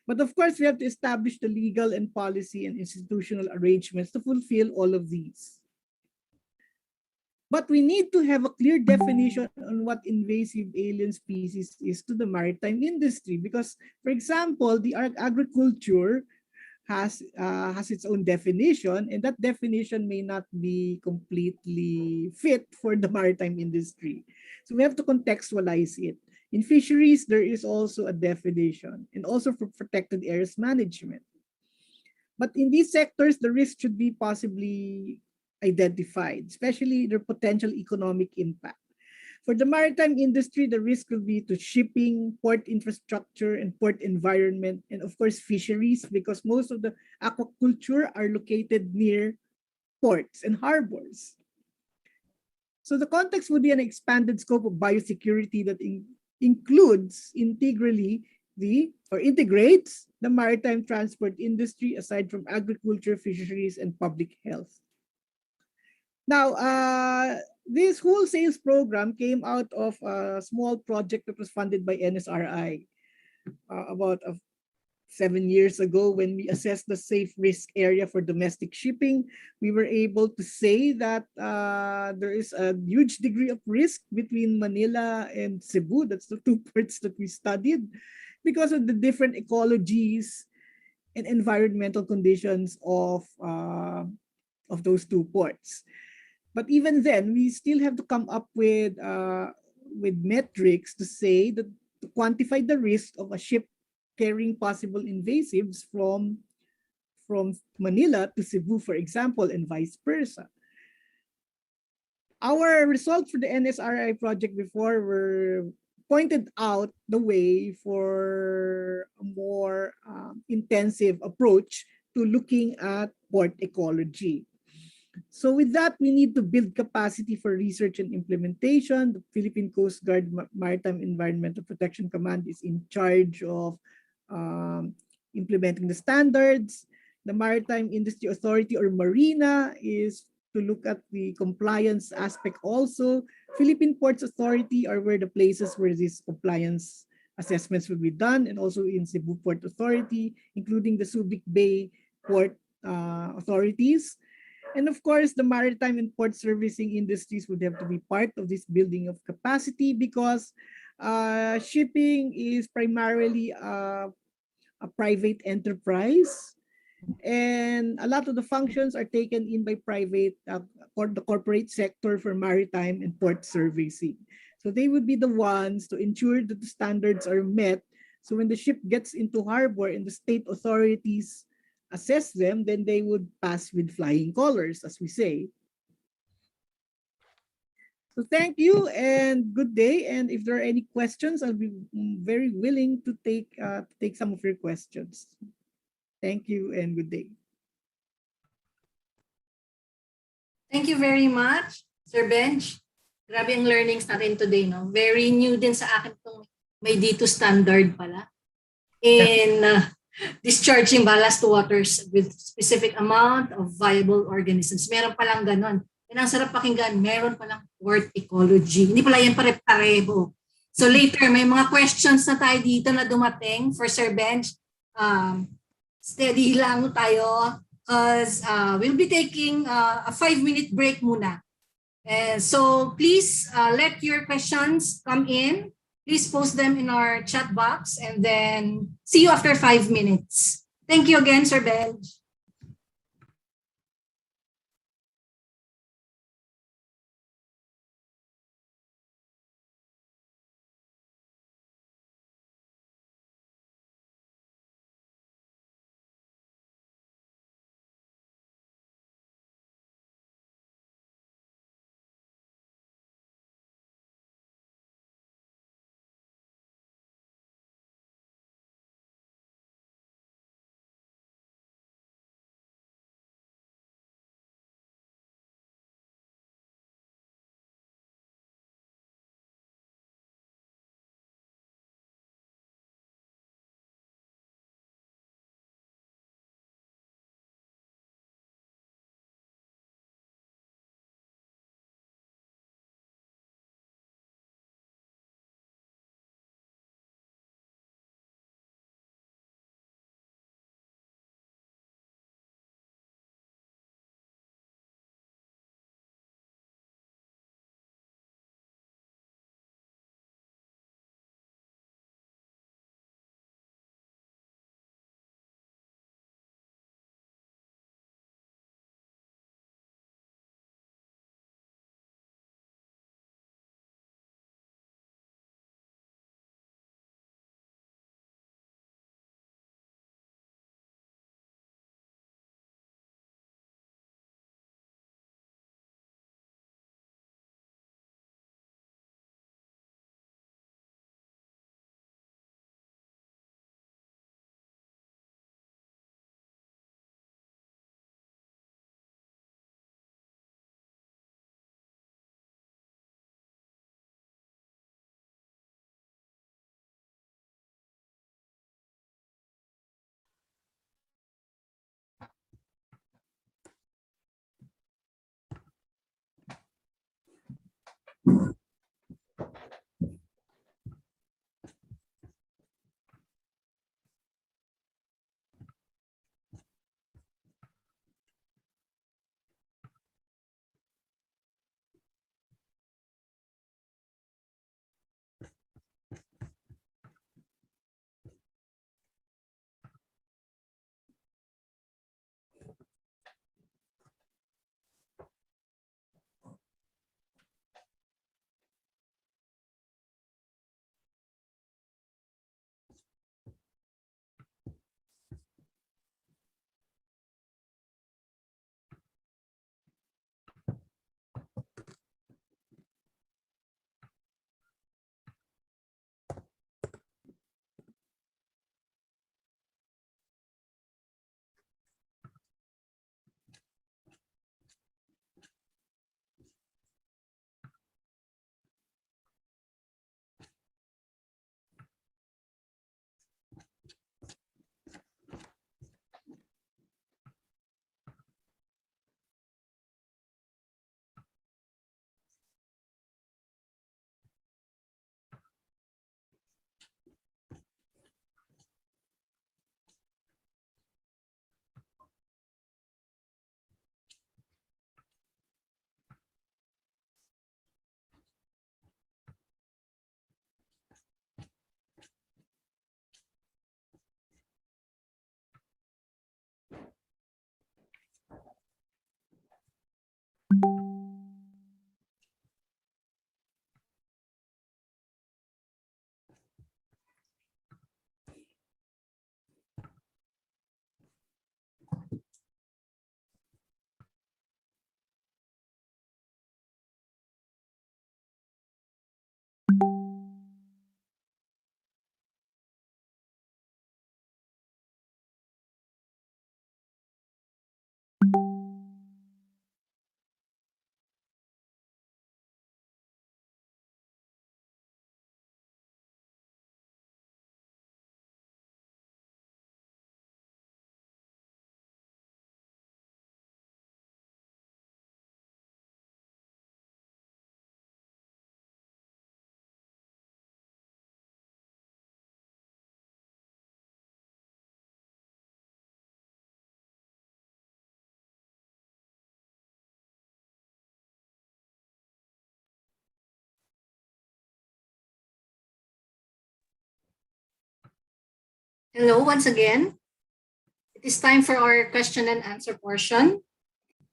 But of course, we have to establish the legal and policy and institutional arrangements to fulfill all of these. But we need to have a clear definition on what invasive alien species is to the maritime industry. Because, for example, the agriculture has its own definition, and that definition may not be completely fit for the maritime industry. So we have to contextualize it. In fisheries, there is also a definition, and also for protected areas management. But in these sectors, the risk should be possibly identified, especially their potential economic impact. For the maritime industry, the risk will be to shipping, port infrastructure, and port environment, and of course fisheries, because most of the aquaculture are located near ports and harbors. So the context would be an expanded scope of biosecurity that includes integrally integrates the maritime transport industry aside from agriculture, fisheries, and public health. Now, this whole sales program came out of a small project that was funded by NSRI about 7 years ago. When we assessed the safe risk area for domestic shipping, we were able to say that there is a huge degree of risk between Manila and Cebu. That's the two ports that we studied because of the different ecologies and environmental conditions of those two ports. But even then, we still have to come up with metrics to say that to quantify the risk of a ship carrying possible invasives from Manila to Cebu, for example, and vice versa. Our results for the NSRI project before were pointed out the way for a more intensive approach to looking at port ecology. So with that, we need to build capacity for research and implementation. The Philippine Coast Guard Maritime Environmental Protection Command is in charge of implementing the standards. The Maritime Industry Authority, or Marina, is to look at the compliance aspect also. Philippine Ports Authority are where the places where these compliance assessments will be done, and also in Cebu Port Authority, including the Subic Bay Port authorities. And of course, the maritime and port servicing industries would have to be part of this building of capacity because shipping is primarily a private enterprise. And a lot of the functions are taken in by private, the corporate sector for maritime and port servicing. So they would be the ones to ensure that the standards are met. So when the ship gets into harbor and the state authorities assess them, then they would pass with flying colors, as we say. So thank you and good day. And if there are any questions, I'll be very willing to take some of your questions. Thank you and good day. Thank you very much, Sir Benj. Grabe ang learnings natin today, no? Very new din sa akin itong may D2 standard pala. In discharging ballast waters with specific amount of viable organisms. Meron palang ganon. And ang sarap pakinggan, meron palang port ecology. Hindi pala yan pare-pareho. So later, may mga questions na tayo dito na dumating for Sir Benj. Steady lang tayo because we'll be taking a 5-minute break muna. So please let your questions come in. Please post them in our chat box and then see you after 5 minutes. Thank you again, Sir Benj. Hello once again. It is time for our question and answer portion.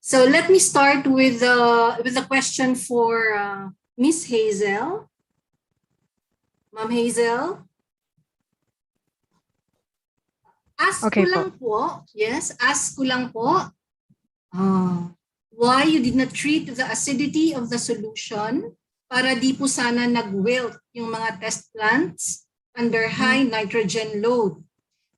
So let me start with the question for Miss Hazel. Ma'am Hazel. Ask Okay ko lang po, yes, ask ko lang po, why you did not treat the acidity of the solution para di po sana nag-wilt yung mga test plants under high nitrogen load.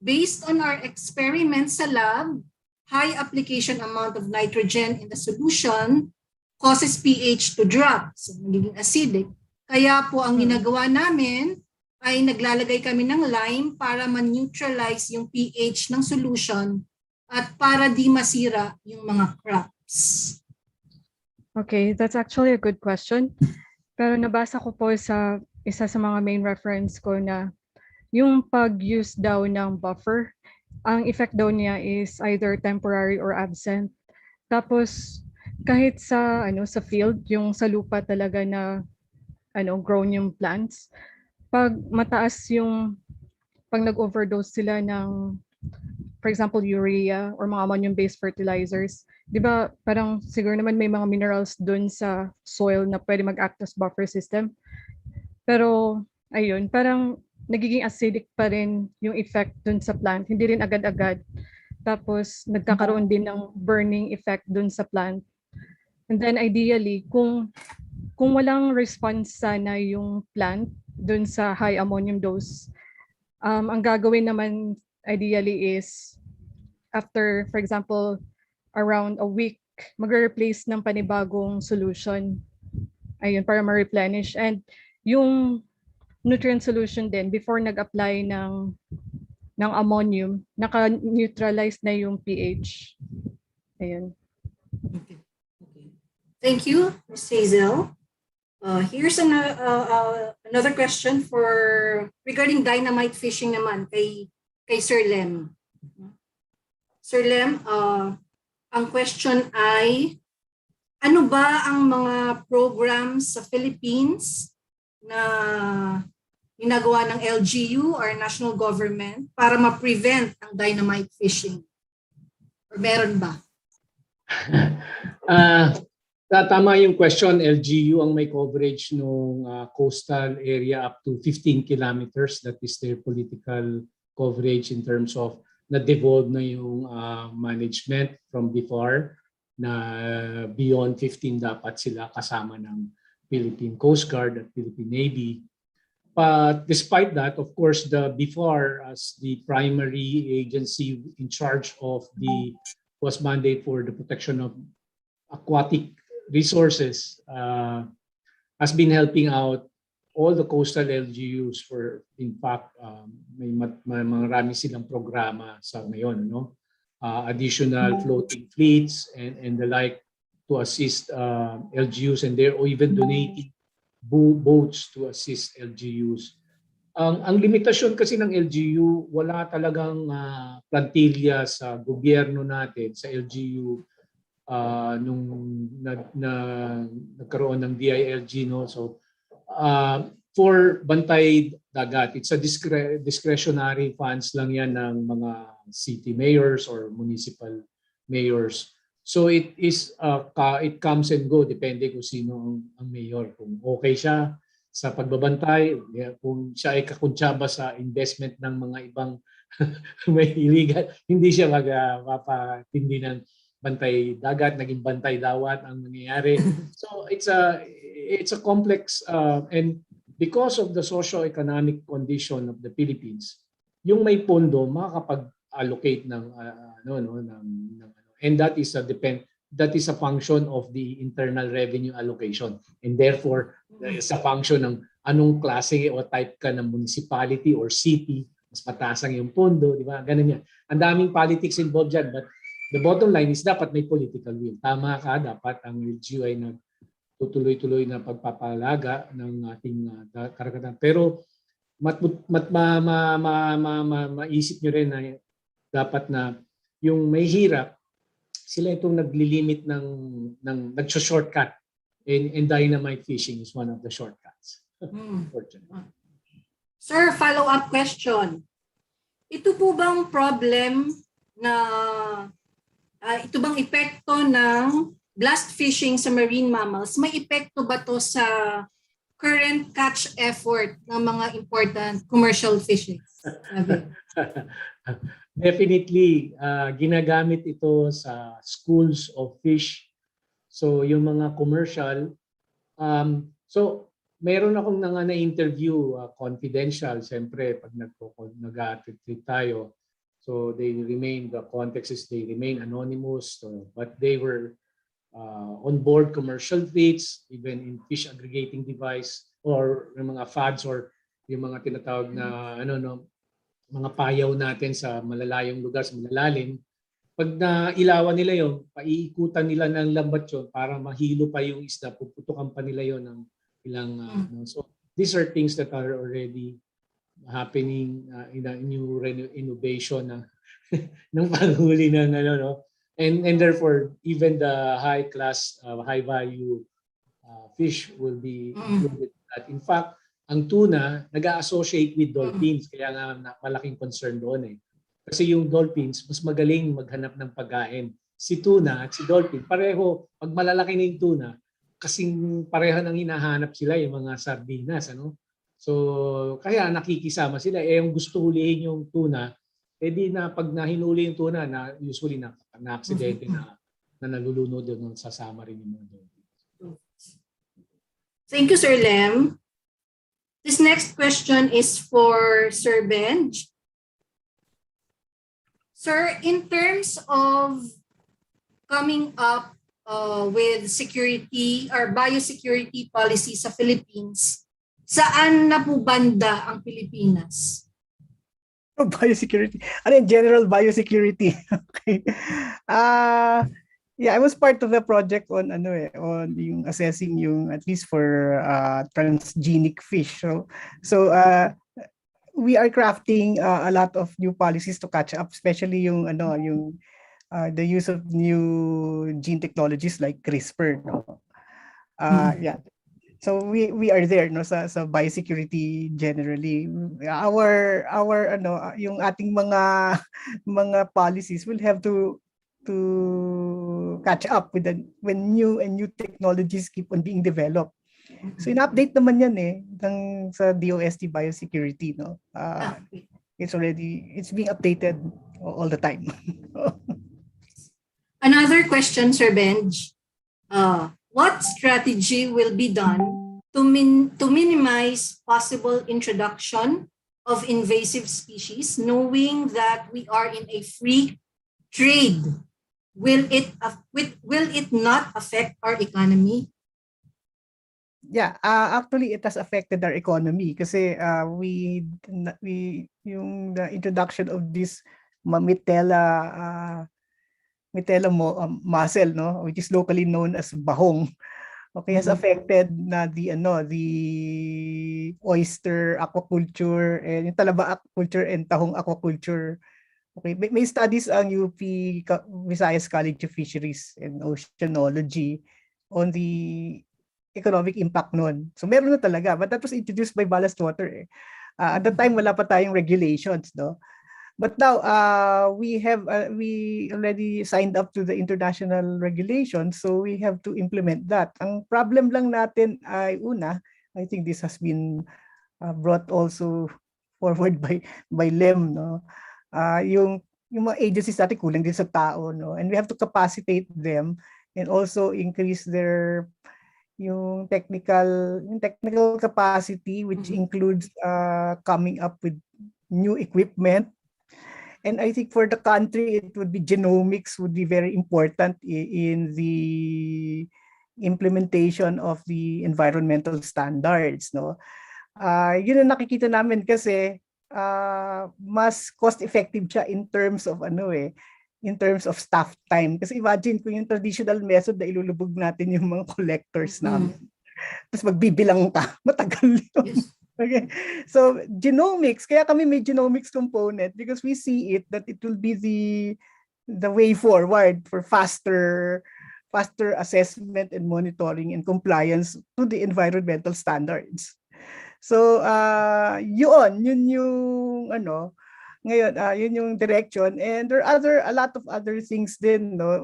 Based on our experiments sa lab, high application amount of nitrogen in the solution causes pH to drop, so magiging acidic. Kaya po ang ginagawa namin ay naglalagay kami ng lime para ma-neutralize yung pH ng solution at para di masira yung mga crops. Okay, that's actually a good question. Pero nabasa ko po sa isa sa mga main reference ko na yung pag-use daw ng buffer, ang effect daw niya is either temporary or absent. Tapos kahit sa sa field, yung sa lupa talaga na grown yung plants, pag mataas yung pag nag-overdose sila ng, for example, urea or mga ammonium-based fertilizers, di ba parang siguro naman may mga minerals dun sa soil na pwede mag-act as buffer system. Pero ayun, parang nagiging acidic pa rin yung effect dun sa plant. Hindi rin agad-agad. Tapos nagkakaroon din ng burning effect dun sa plant. And then ideally, kung walang response sana yung plant dun sa high ammonium dose, ang gagawin naman ideally is after, for example, around a week, mag-replace ng panibagong solution. Ayun, para ma-replenish. And yung nutrient solution din, before nag-apply ng ammonium, naka-neutralize na yung pH. Ayun. Okay. Thank you, Ms. Hazel. Here's another question regarding dynamite fishing naman kay Sir Lem. Sir Lem, ang question ay, ano ba ang mga programs sa Philippines na ginagawa ng LGU or national government para ma-prevent ang dynamite fishing? Or meron ba? Tama yung question. LGU ang may coverage ng coastal area up to 15 kilometers. That is their political coverage in terms of na-devolve na yung management from before na beyond 15 dapat sila kasama ng Philippine Coast Guard at Philippine Navy. But despite that, of course, the BIFAR as the primary agency in charge of the was mandate for the protection of aquatic resources has been helping out all the coastal LGUs for, in fact, may marami silang programa sa ngayon, no? Additional floating fleets and the like to assist LGUs, and they're even donating boats to assist LGUs. Ang limitasyon kasi ng LGU, wala talagang plantilla sa gobyerno natin, sa LGU, nung nagkaroon ng DILG, no? So for bantay dagat, it's a discretionary funds lang yan ng mga city mayors or municipal mayors. So it is it comes and go depende kung sino ang mayor. Kung okay siya sa pagbabantay, kung siya ay kakuntsaba sa investment ng mga ibang may illegal, hindi siya magpapatindi ng bantay dagat, naging bantay dawat ang nangyayari. So it's a complex and because of the socio-economic condition of the Philippines, yung may pondo makakapag-allocate ng and that is a function of the internal revenue allocation, and therefore sa function ng anong klase o type ka ng municipality or city, mas mataas ang yung pondo, di ba? Ganun yan. Ang daming politics involved dyan, but the bottom line is dapat may political will. Tama ka, dapat ang LGU ay nagtutuloy-tuloy na pagpapalaga ng ating karagatan. Pero maisip nyo rin na dapat na yung may hirap, sila itong naglilimit ng nag-shortcut. And dynamite fishing is one of the shortcuts. Sir, follow-up question. Ito po bang problem na ito bang epekto ng blast fishing sa marine mammals? May epekto ba to sa current catch effort ng mga important commercial fishing? Definitely, ginagamit ito sa schools of fish. So yung mga commercial, so meron akong na-interview, confidential, siyempre pag nag-treat tayo. So they remain, the context is they remain anonymous, but they were on board commercial fleets, even in fish aggregating device, or yung mga FADs, or yung mga tinatawag na mga payaw natin sa malalayong lugar, sa malalalim. Pag nailawan nila yon, paiikutan nila ng lambat yun para mahilo pa yung isda, puputukan pa nila yon ng ilang so these are things that are already happening in a new innovation ng paghuli ng and therefore even the high class high value fish will be included. In fact, ang tuna nag-associate with dolphins, kaya nga malaking concern doon kasi yung dolphins mas magaling maghanap ng pagkain. Si tuna at si dolphin pareho, pag malalaki na yung tuna, kasing pareho nang hinahanap sila yung mga sardinas, So kaya nakikisama sila. Yung gusto hulihin yung tuna, di na pag nahinuli yung tuna, na usually na aksidente na nalulunod doon, sasama rin yung mga dolphins. Thank you, Sir Lem. This next question is for Sir Benj. Sir, in terms of coming up with security or biosecurity policy sa Philippines, saan na po banda ang Pilipinas? Biosecurity. Ano yung general biosecurity? Okay. Yeah, I was part of the project on on yung assessing yung at least for transgenic fish. So we are crafting a lot of new policies to catch up, especially yung the use of new gene technologies like CRISPR, no. Yeah. So we are there, no, sa biosecurity generally. Our yung ating mga mga policies will have to catch up with when new technologies keep on being developed. So in-update naman yan sa DOST biosecurity, no. It's being updated all the time. Another question, Sir Benj. What strategy will be done to minimize possible introduction of invasive species, knowing that we are in a free trade? Will it not affect our economy? Yeah, actually it has affected our economy kasi we yung the introduction of this Mitella mussel, no, which is locally known as bahong. Okay, has affected na the oyster aquaculture and yung talaba aquaculture and tahong aquaculture. Okay, may studies ang UP Visayas College of Fisheries and Oceanology on the economic impact nun. So meron na talaga, but that was introduced by ballast water. At that time wala pa tayong regulations, no. But now we already signed up to the international regulations, so we have to implement that. Ang problem lang natin ay I think this has been brought also forward by Lem, no. Yung mga agencies natin kulang din sa tao, no, and we have to capacitate them and also increase their yung technical capacity, which includes coming up with new equipment. And I think for the country, it would be genomics would be very important in the implementation of the environmental standards, no. Yun ang nakikita namin kasi mas cost-effective siya in terms of in terms of staff time. Kasi imagine kung yung traditional method na ilulubog natin yung mga collectors namin. Tapos magbibilang ka, matagal yun. Yes. Okay. So genomics, kaya kami may genomics component because we see it that it will be the way forward for faster assessment and monitoring and compliance to the environmental standards. So yun yung ngayon yun yung direction, and there are a lot of other things din, no.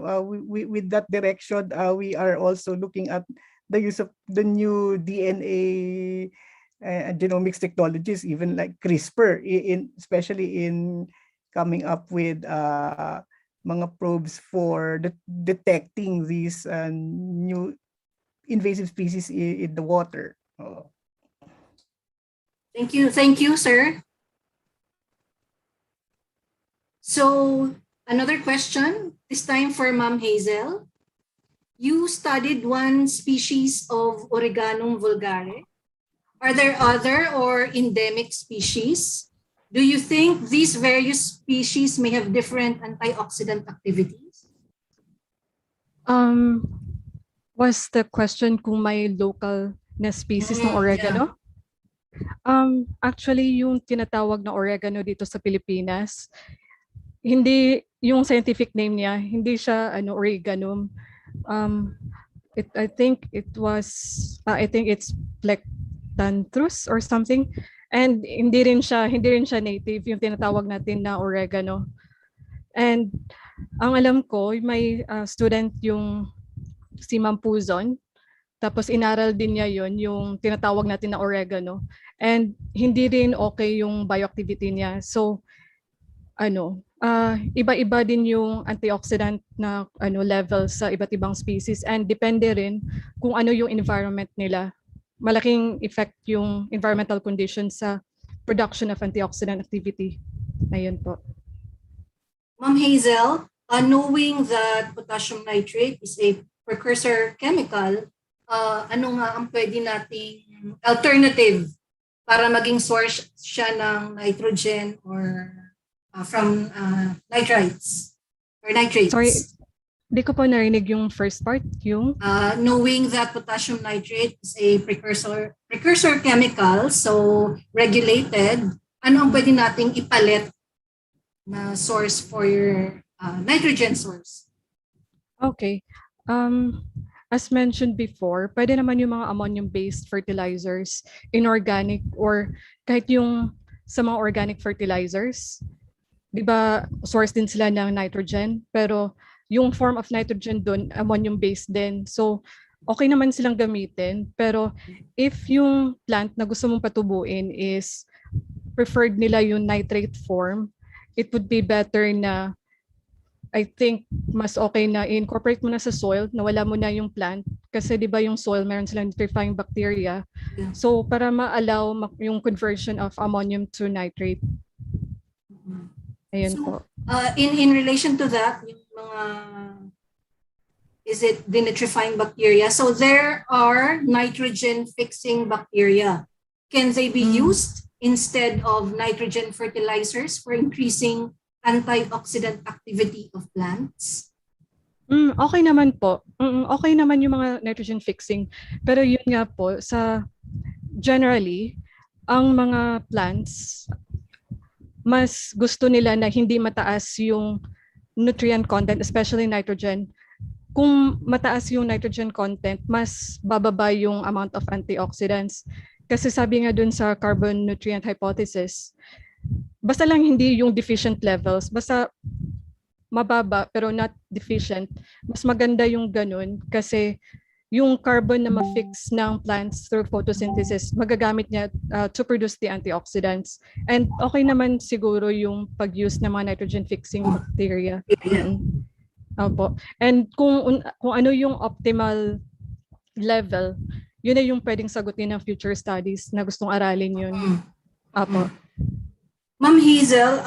With that direction we are also looking at the use of the new DNA genomics technologies, even like CRISPR, especially in coming up with mga probes for detecting these new invasive species in the water. Thank you, sir. So another question, this time for Ma'am Hazel. You studied one species of Origanum vulgare. Are there other or endemic species? Do you think these various species may have different antioxidant activities? Was the question kung may local na species ng oregano? Actually, yung tinatawag na oregano dito sa Pilipinas, hindi yung scientific name niya, hindi siya Origanum. I think it's Plectanthus or something. And hindi rin siya native yung tinatawag natin na oregano. And ang alam ko, may student yung si Ma'am Puzon, tapos inaral din niya yung tinatawag natin na oregano. And hindi rin okay yung bioactivity niya. So iba-iba din yung antioxidant na level sa iba't ibang species, and depende rin kung ano yung environment nila. Malaking effect yung environmental conditions sa production of antioxidant activity. Ayun po. Ma'am Hazel, knowing that potassium nitrate is a precursor chemical, ano nga ang pwede nating alternative para maging source siya ng nitrogen or from nitrites or nitrates? Sorry, Di ko po narinig yung first part, yung... Knowing that potassium nitrate is a precursor chemical, so regulated, ano ang pwede nating ipalit na source for your nitrogen source? Okay. As mentioned before, pwede naman yung mga ammonium-based fertilizers, inorganic, or kahit yung sa mga organic fertilizers. Di ba, source din sila ng nitrogen, pero yung form of nitrogen doon, ammonium-based din. So, okay naman silang gamitin. Pero if yung plant na gusto mong patubuin is preferred nila yung nitrate form, it would be better na, I think, mas okay na i-incorporate mo na sa soil, na wala mo na yung plant. Kasi di ba yung soil, meron silang nitrifying bacteria. Yeah. So, para ma-allow yung conversion of ammonium to nitrate. Ayun po. In relation to that, yung mga, is it denitrifying bacteria? So there are nitrogen fixing bacteria. Can they be used instead of nitrogen fertilizers for increasing antioxidant activity of plants? Okay naman po. Okay naman yung mga nitrogen fixing. Pero yun nga po, sa generally, ang mga plants, mas gusto nila na hindi mataas yung nutrient content, especially nitrogen. Kung mataas yung nitrogen content, mas bababa yung amount of antioxidants. Kasi sabi nga dun sa carbon nutrient hypothesis, basta lang hindi yung deficient levels, basta mababa pero not deficient, mas maganda yung ganun kasi yung carbon na ma-fix ng plants through photosynthesis, magagamit niya to produce the antioxidants. And okay naman siguro yung pag-use ng mga nitrogen-fixing bacteria. Opo. And kung ano yung optimal level, yun na yung pwedeng sagutin ng future studies na gustong aralin yun. Opo. Ma'am Hazel,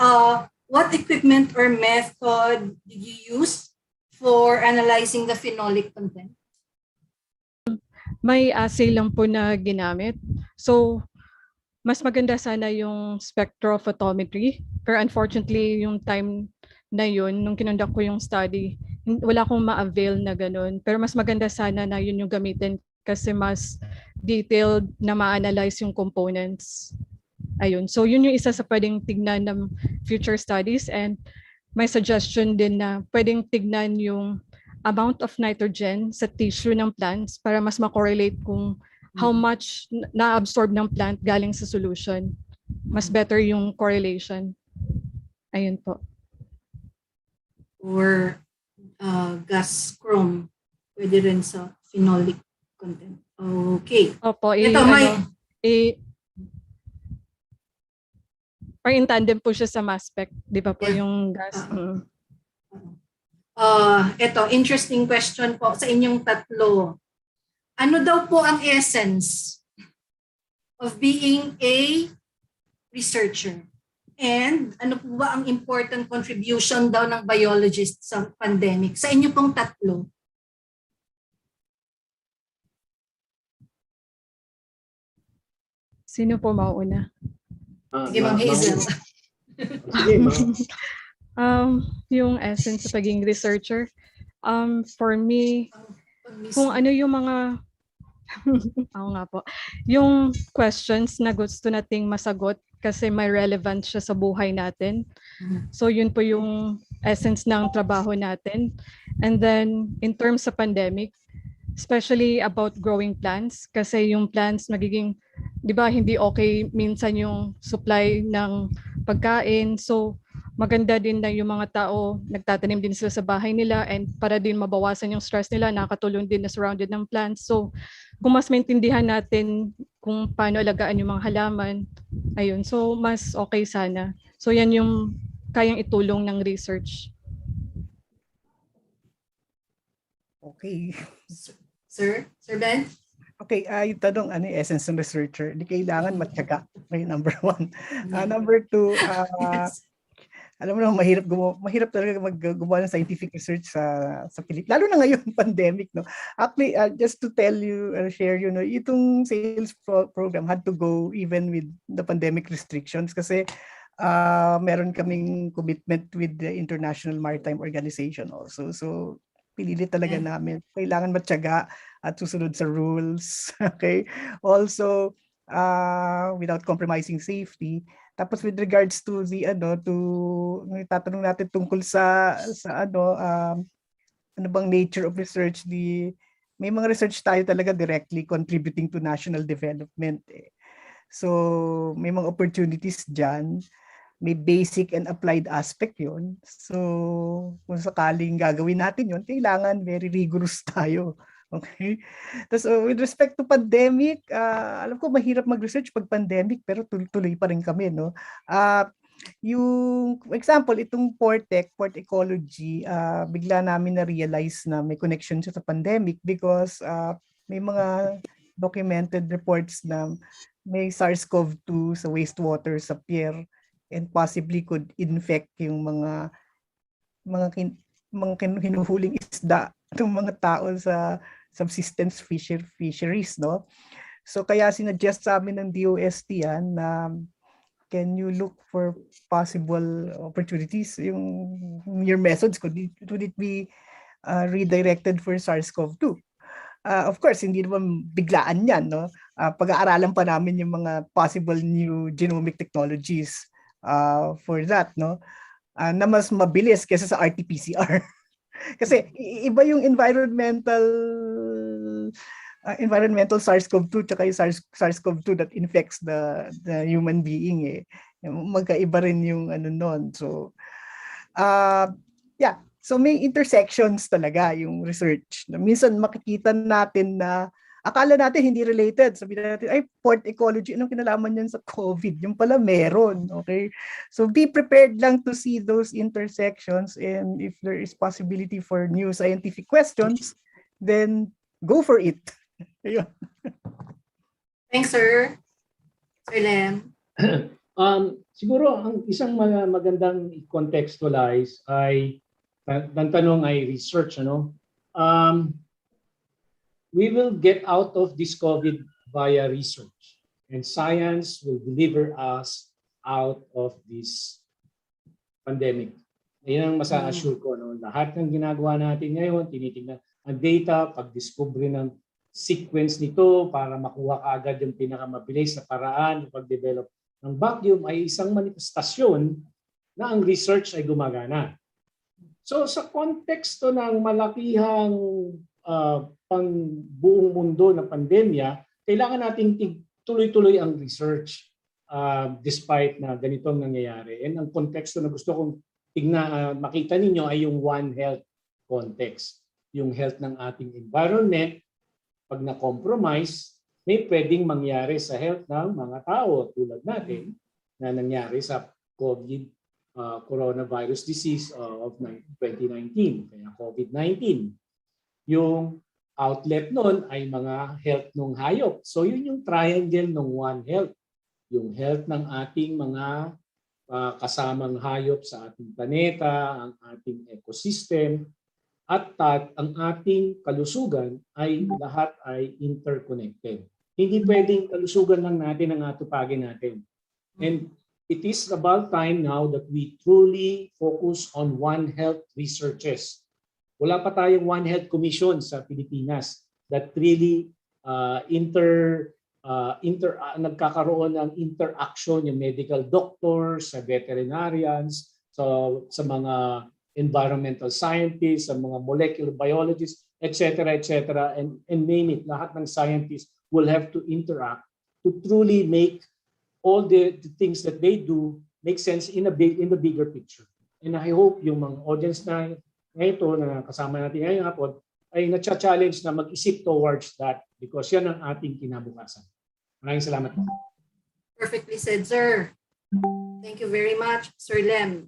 what equipment or method did you use for analyzing the phenolic content? May assay lang po na ginamit. So, mas maganda sana yung spectrophotometry. Pero unfortunately, yung time na yun, nung kinonduct ko yung study, wala akong ma-avail na ganun. Pero mas maganda sana na yun yung gamitin kasi mas detailed na ma-analyze yung components. Ayun. So, yun yung isa sa pwedeng tignan ng future studies, and may suggestion din na pwedeng tignan yung amount of nitrogen sa tissue ng plants para mas ma-correlate kung how much na-absorb ng plant galing sa solution. Mas better yung correlation. Ayun po. Or gas chrome, pwede rin sa phenolic content. Okay. Opo, Ito, in tandem po siya sa mass spec, di ba po yung gas? Ito, interesting question po sa inyong tatlo. Ano daw po ang essence of being a researcher? And ano po ba ang important contribution daw ng biologist sa pandemic? Sa inyo pong tatlo. Sino po mauuna? Sige, Ma'am Hazel. Sige, ma'am. Yung essence sa pagiging researcher, for me, kung ano yung mga ako nga po, yung questions na gusto nating masagot kasi may relevance siya sa buhay natin. So yun po yung essence ng trabaho natin. And then in terms sa pandemic, especially about growing plants, kasi yung plants magiging, di ba, hindi okay minsan yung supply ng pagkain. So maganda din na yung mga tao nagtatanim din sila sa bahay nila, and para din mabawasan yung stress nila, nakatulong din na surrounded ng plants. So kung mas maintindihan natin kung paano alagaan yung mga halaman, ayun, so mas okay sana. So yan yung kayang itulong ng research. Okay. Sir Ben? Okay, yung tanong, ano yung essence ng researcher? Di kailangan matyaga. Okay, number one. Number two, Yes. alam mo naman, mahirap talaga gumawa ng scientific research sa Pilipinas. Lalo na ngayon, pandemic, no? Actually, just to tell you, share you, no, itong sales program had to go even with the pandemic restrictions kasi meron kaming commitment with the International Maritime Organization also. So, Pinilit talaga Yeah. namin. Kailangan matyaga at susunod sa rules. Okay? Also, without compromising safety. Tapos with regards to the tatanong natin tungkol sa ano bang nature of research, may mga research tayo talaga directly contributing to national development. So may mga opportunities diyan. May basic and applied aspect yun. So, kung sakaling gagawin natin yun, kailangan very rigorous tayo. Okay? Tapos, with respect to pandemic, alam ko mahirap mag-research pag pandemic, pero tuloy pa rin kami, no? Yung example, itong port ecology, bigla namin na-realize na may connection siya sa pandemic because may mga documented reports na may SARS-CoV-2 sa wastewater sa pier and possibly could infect yung mga hinuhuling isda ng mga tao sa subsistence fisheries, no? So kaya sinuggest sa amin ng DOST yan na can you look for possible opportunities, your methods would it be redirected for SARS-CoV-2? Of course, hindi naman biglaan yan, no? Pag-aaralan pa namin yung mga possible new genomic technologies for that, no? Na mas mabilis kaysa sa RT-PCR. Kasi iba yung environmental SARS-CoV-2 tsaka yung SARS-CoV-2 that infects the human being. Magkaiba rin yung nun. So, yeah. So may intersections talaga yung research. Minsan makikita natin na akala natin hindi related. Sabihin natin, ay, port ecology, anong kinalaman yan sa COVID? Yung pala meron, okay? So be prepared lang to see those intersections, and if there is possibility for new scientific questions, then go for it. Ayun. Thanks, sir. Sir Lem. Siguro ang isang magandang contextualize ay tanong ay research, ano? We will get out of this COVID via research, and science will deliver us out of this pandemic. Yan ang masa-assure ko, no? Lahat ng ginagawa natin ngayon, tinitingnan ang data, pag-discover ng sequence nito para makuha kaagad yung pinakamabilis na paraan ng pag-develop ng vacuum ay isang manifestasyon na ang research ay gumagana. So sa konteksto ng malakihang pang buong mundo ng pandemya, kailangan nating tuloy-tuloy ang research despite na ganitong nangyayari. And ang konteksto na gusto kong makita ninyo ay yung One Health context. Yung health ng ating environment, pag na-compromise, may pwedeng mangyari sa health ng mga tao tulad natin na nangyari sa COVID coronavirus disease of 2019, kaya COVID-19. Yung outlet nun ay mga health ng hayop. So yun yung triangle ng One Health. Yung health ng ating mga kasamang hayop sa ating planeta, ang ating ecosystem, at ang ating kalusugan ay lahat ay interconnected. Hindi pwedeng kalusugan lang natin ang atupagin natin. And it is about time now that we truly focus on One Health researches. Wala pa tayong One Health Commission sa Pilipinas that really nagkakaroon ng interaction yung medical doctors, sa veterinarians, sa mga environmental scientists, sa mga molecular biologists, etc., etc., and name it. Lahat ng scientists will have to interact to truly make all the things that they do make sense in the bigger picture. And I hope yung mga audience na ito na kasama natin ngayong hapon ay na-challenge na mag-isip towards that because yan ang ating kinabukasan. Maraming salamat. Perfectly said, sir. Thank you very much, Sir Lem.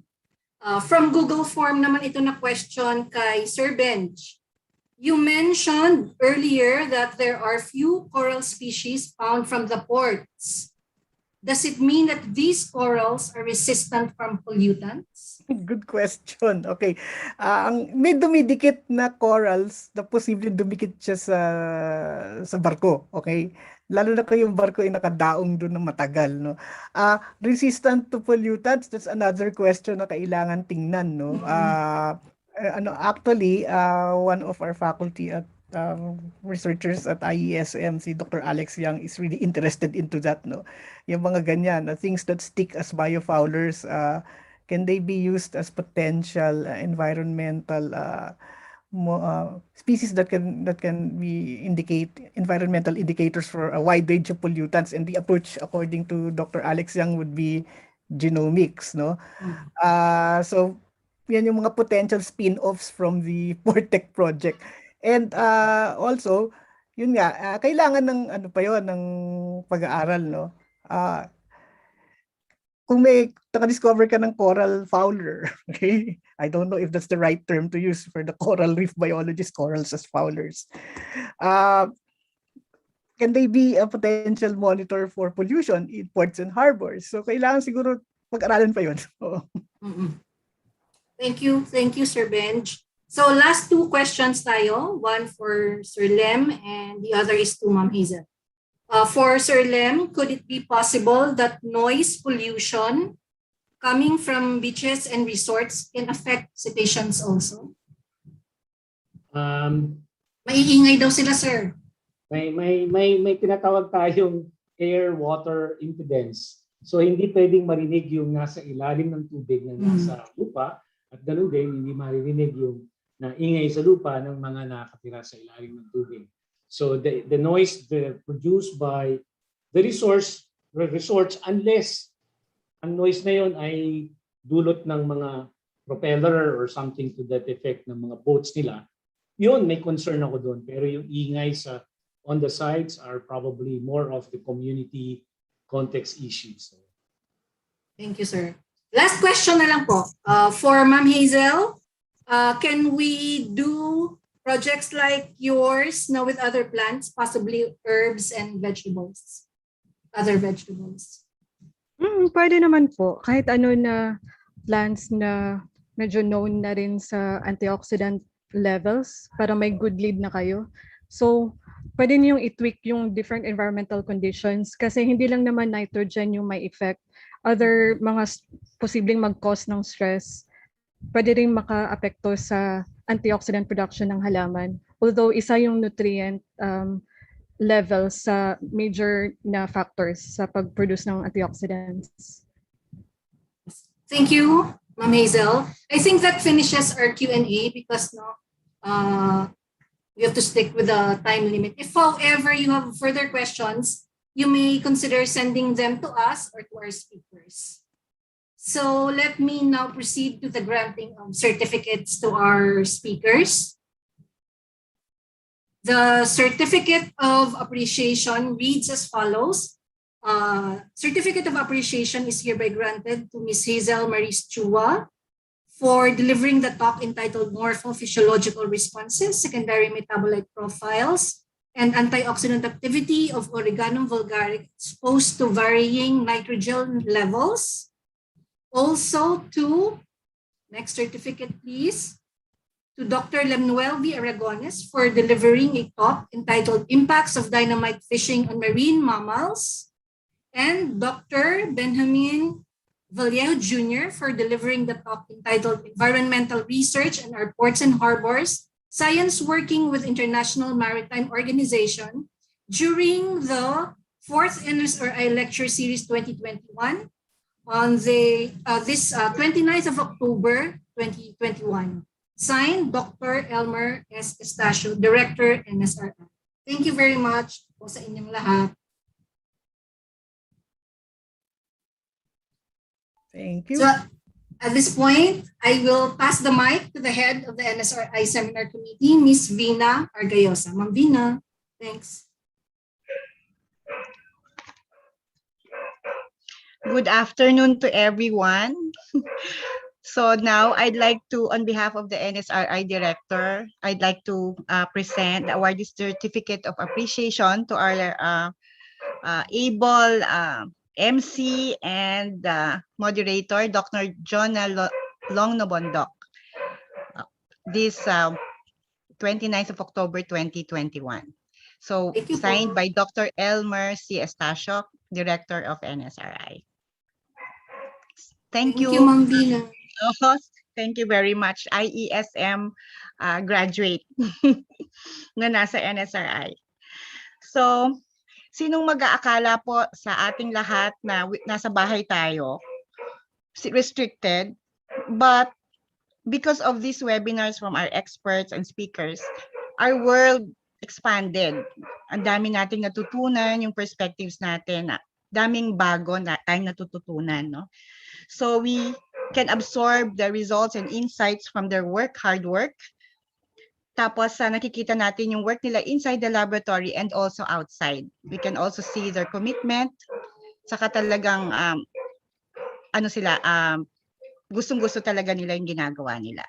From Google Form naman ito na question kay Sir Benj. You mentioned earlier that there are few coral species found from the ports. Does it mean that these corals are resistant from pollutants? Good question. Okay. May dumidikit na corals na posibleng dumikit siya sa barko. Okay? Lalo na kung yung barko ay nakadaong doon ng matagal. No? Resistant to pollutants, that's another question na kailangan tingnan. No? Actually, one of our faculty at researchers at IESM, si Dr. Alex Young, is really interested into that, no? Yung mga ganyan, things that stick as biofoulers, can they be used as potential environmental species that can be indicate environmental indicators for a wide range of pollutants? And the approach, according to Dr. Alex Young, would be genomics, no? So yan yung mga potential spin-offs from the Portec project. And also, yun nga, kailangan ng ano pa yon ng pag-aaral, no? Ah, kung may discover ka ng coral fouler, okay? I don't know if that's the right term to use for the coral reef biologists, corals as foulers. Can they be a potential monitor for pollution in ports and harbors? So kailangan siguro pag-aralan pa yun. Oo. Thank you, Sir Benj. So last two questions tayo, one for Sir Lem and the other is to Ma'am Hazel. For Sir Lem, could it be possible that noise pollution coming from beaches and resorts can affect cetaceans also? Maiingay daw sila, sir. May tinatawag tayong air water impedance. So hindi pwedeng marinig yung nasa ilalim ng tubig na nasa lupa at ganoon din hindi maririnig yung naingay sa lupa ng mga nakatira sa ilalim ng tubig. So the noise produced by the resorts unless ang noise na yon ay dulot ng mga propeller or something to that effect ng mga boats nila, yun may concern ako doon. Pero yung ingay sa on the sides are probably more of the community context issues. Thank you, sir. Last question na lang po. For Ma'am Hazel, can we do projects like yours now with other plants, possibly herbs and vegetables, other vegetables? Pwede naman po. Kahit ano na plants na medyo known na rin sa antioxidant levels para may good lead na kayo. So, pwede niyong i-tweak yung different environmental conditions kasi hindi lang naman nitrogen yung may effect. Other mga posibleng mag-cause ng stress, pwede rin maka-apekto sa antioxidant production ng halaman. Although isa yung nutrient level sa major na factors sa pag-produce ng antioxidants. Thank you, Ma'am Hazel. I think that finishes our Q&A because we have to stick with the time limit. If however you have further questions, you may consider sending them to us or to our speakers. So let me now proceed to the granting of certificates to our speakers. The certificate of appreciation reads as follows. Certificate of appreciation is hereby granted to Ms. Hazel Marice Chua for delivering the talk entitled Morpho-Physiological Responses, Secondary Metabolite Profiles, and Antioxidant Activity of Origanum vulgare exposed to varying nitrogen levels. Also to, next certificate please, to Dr. Lemnuel V. Aragones for delivering a talk entitled Impacts of Dynamite Fishing on Marine Mammals, and Dr. Benjamin Vallejo Jr. for delivering the talk entitled Environmental Research in Our Ports and Harbors, Science Working with International Maritime Organization during the 4th NSRI Lecture Series 2021 on this 29th of October 2021. Signed, Dr. Elmer S. Estacio, Director, NSRI. Thank you very much po sa inyong lahat. Thank you. So, at this point, I will pass the mic to the head of the NSRI Seminar Committee, Ms. Vina Argayosa. Ma'am Vina, thanks. Good afternoon to everyone. So now I'd like to, on behalf of the NSRI Director, I'd like to present the awardee certificate of appreciation to our able MC and moderator, Dr. Jonah Longnobondok. This 29th of October 2021. So signed by Dr. Elmer C. Estacio, Director of NSRI. Thank you. Thank you, Ma'am Vina. Thank you very much. IESM graduate na nasa NSRI. So, sinong mag-aakala po sa ating lahat na nasa bahay tayo, restricted, but because of these webinars from our experts and speakers, our world expanded. Ang dami nating natutunan, yung perspectives natin, daming bago na tayong natututunan, no? So we can absorb the results and insights from their work, hard work. Tapos nakikita natin yung work nila inside the laboratory and also outside. We can also see their commitment. Saka talagang gustong-gusto talaga nila yung ginagawa nila.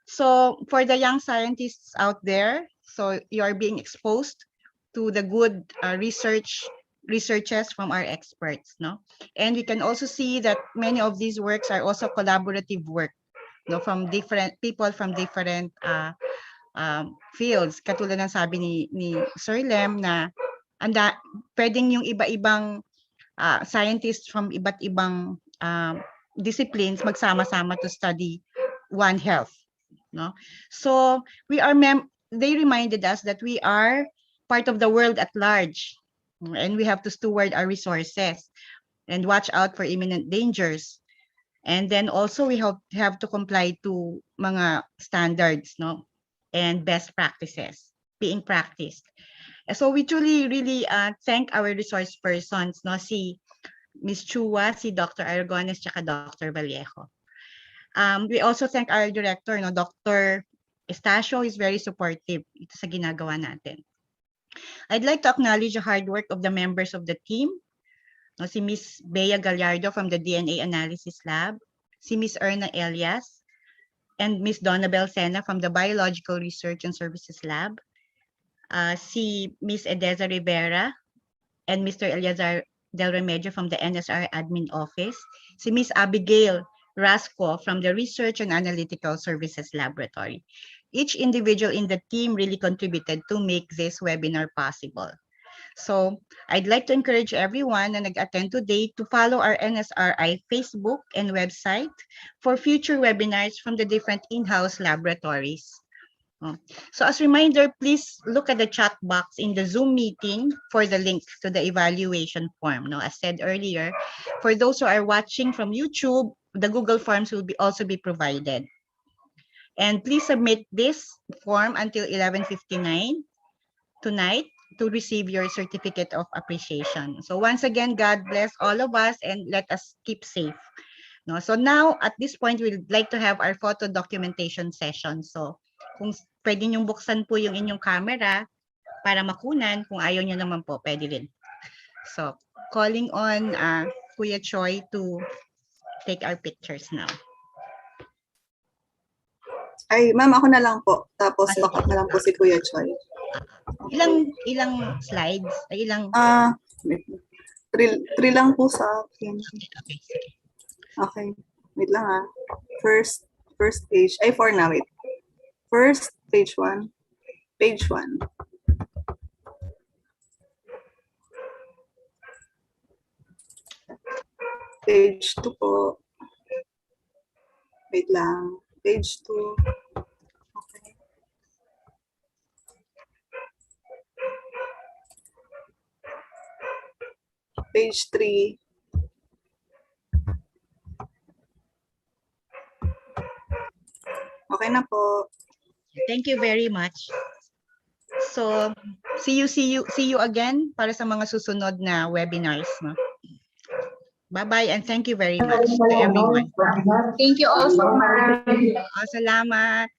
So for the young scientists out there, so you are being exposed to the good researches from our experts, no? And we can also see that many of these works are also collaborative work, no, from different people from different fields. Katulad ng sabi ni Sir Lem na pwedeng yung iba-ibang scientists from iba't ibang disciplines magsama-sama to study One Health, no? So they reminded us that we are part of the world at large, and we have to steward our resources and watch out for imminent dangers. And then also we have to comply to mga standards, no, and best practices being practiced. So we truly really thank our resource persons, no, si Ms. Chua, si Dr. Aragones, tsaka Dr. Vallejo. We also thank our director, no, Dr. Estacio is very supportive ito sa ginagawa natin. I'd like to acknowledge the hard work of the members of the team, no, si Ms. Bea Gallardo from the DNA Analysis Lab, si Ms. Erna Elias, and Ms. Donabel Sena from the Biological Research and Services Lab, si Ms. Edeza Rivera, and Mr. Eliazar Del Remedio from the NSR Admin Office, si Ms. Abigail Rasco from the Research and Analytical Services Laboratory. Each individual in the team really contributed to make this webinar possible. So I'd like to encourage everyone na nag-attend today to follow our NSRI Facebook and website for future webinars from the different in-house laboratories. So as a reminder, please look at the chat box in the Zoom meeting for the link to the evaluation form. No, as said earlier, for those who are watching from YouTube, the Google Forms will also be provided. And please submit this form until 11:59 tonight to receive your certificate of appreciation. So once again, God bless all of us and let us keep safe. No, so now at this point, we'd like to have our photo documentation session. So kung pwede niyong buksan po yung inyong camera para makunan, kung ayaw niyo naman po, pwede rin. So calling on Kuya Choi to take our pictures now. Ay, ma'am, ako na lang po. Tapos backup na lang po si Kuya Choi. Ilang slides? Ay, ilang... Three lang po sa akin. Okay, sige. Okay. Wait lang First page. Ay, 4 na. Wait. First, page 1. Page 1. Page 2 po. Wait lang. Page 2. Okay. Page 3. Okay na po. Thank you very much. So, see you again para sa mga susunod na webinars. No? Bye-bye and thank you very much to everyone. Thank you also, ma'am. Salamat.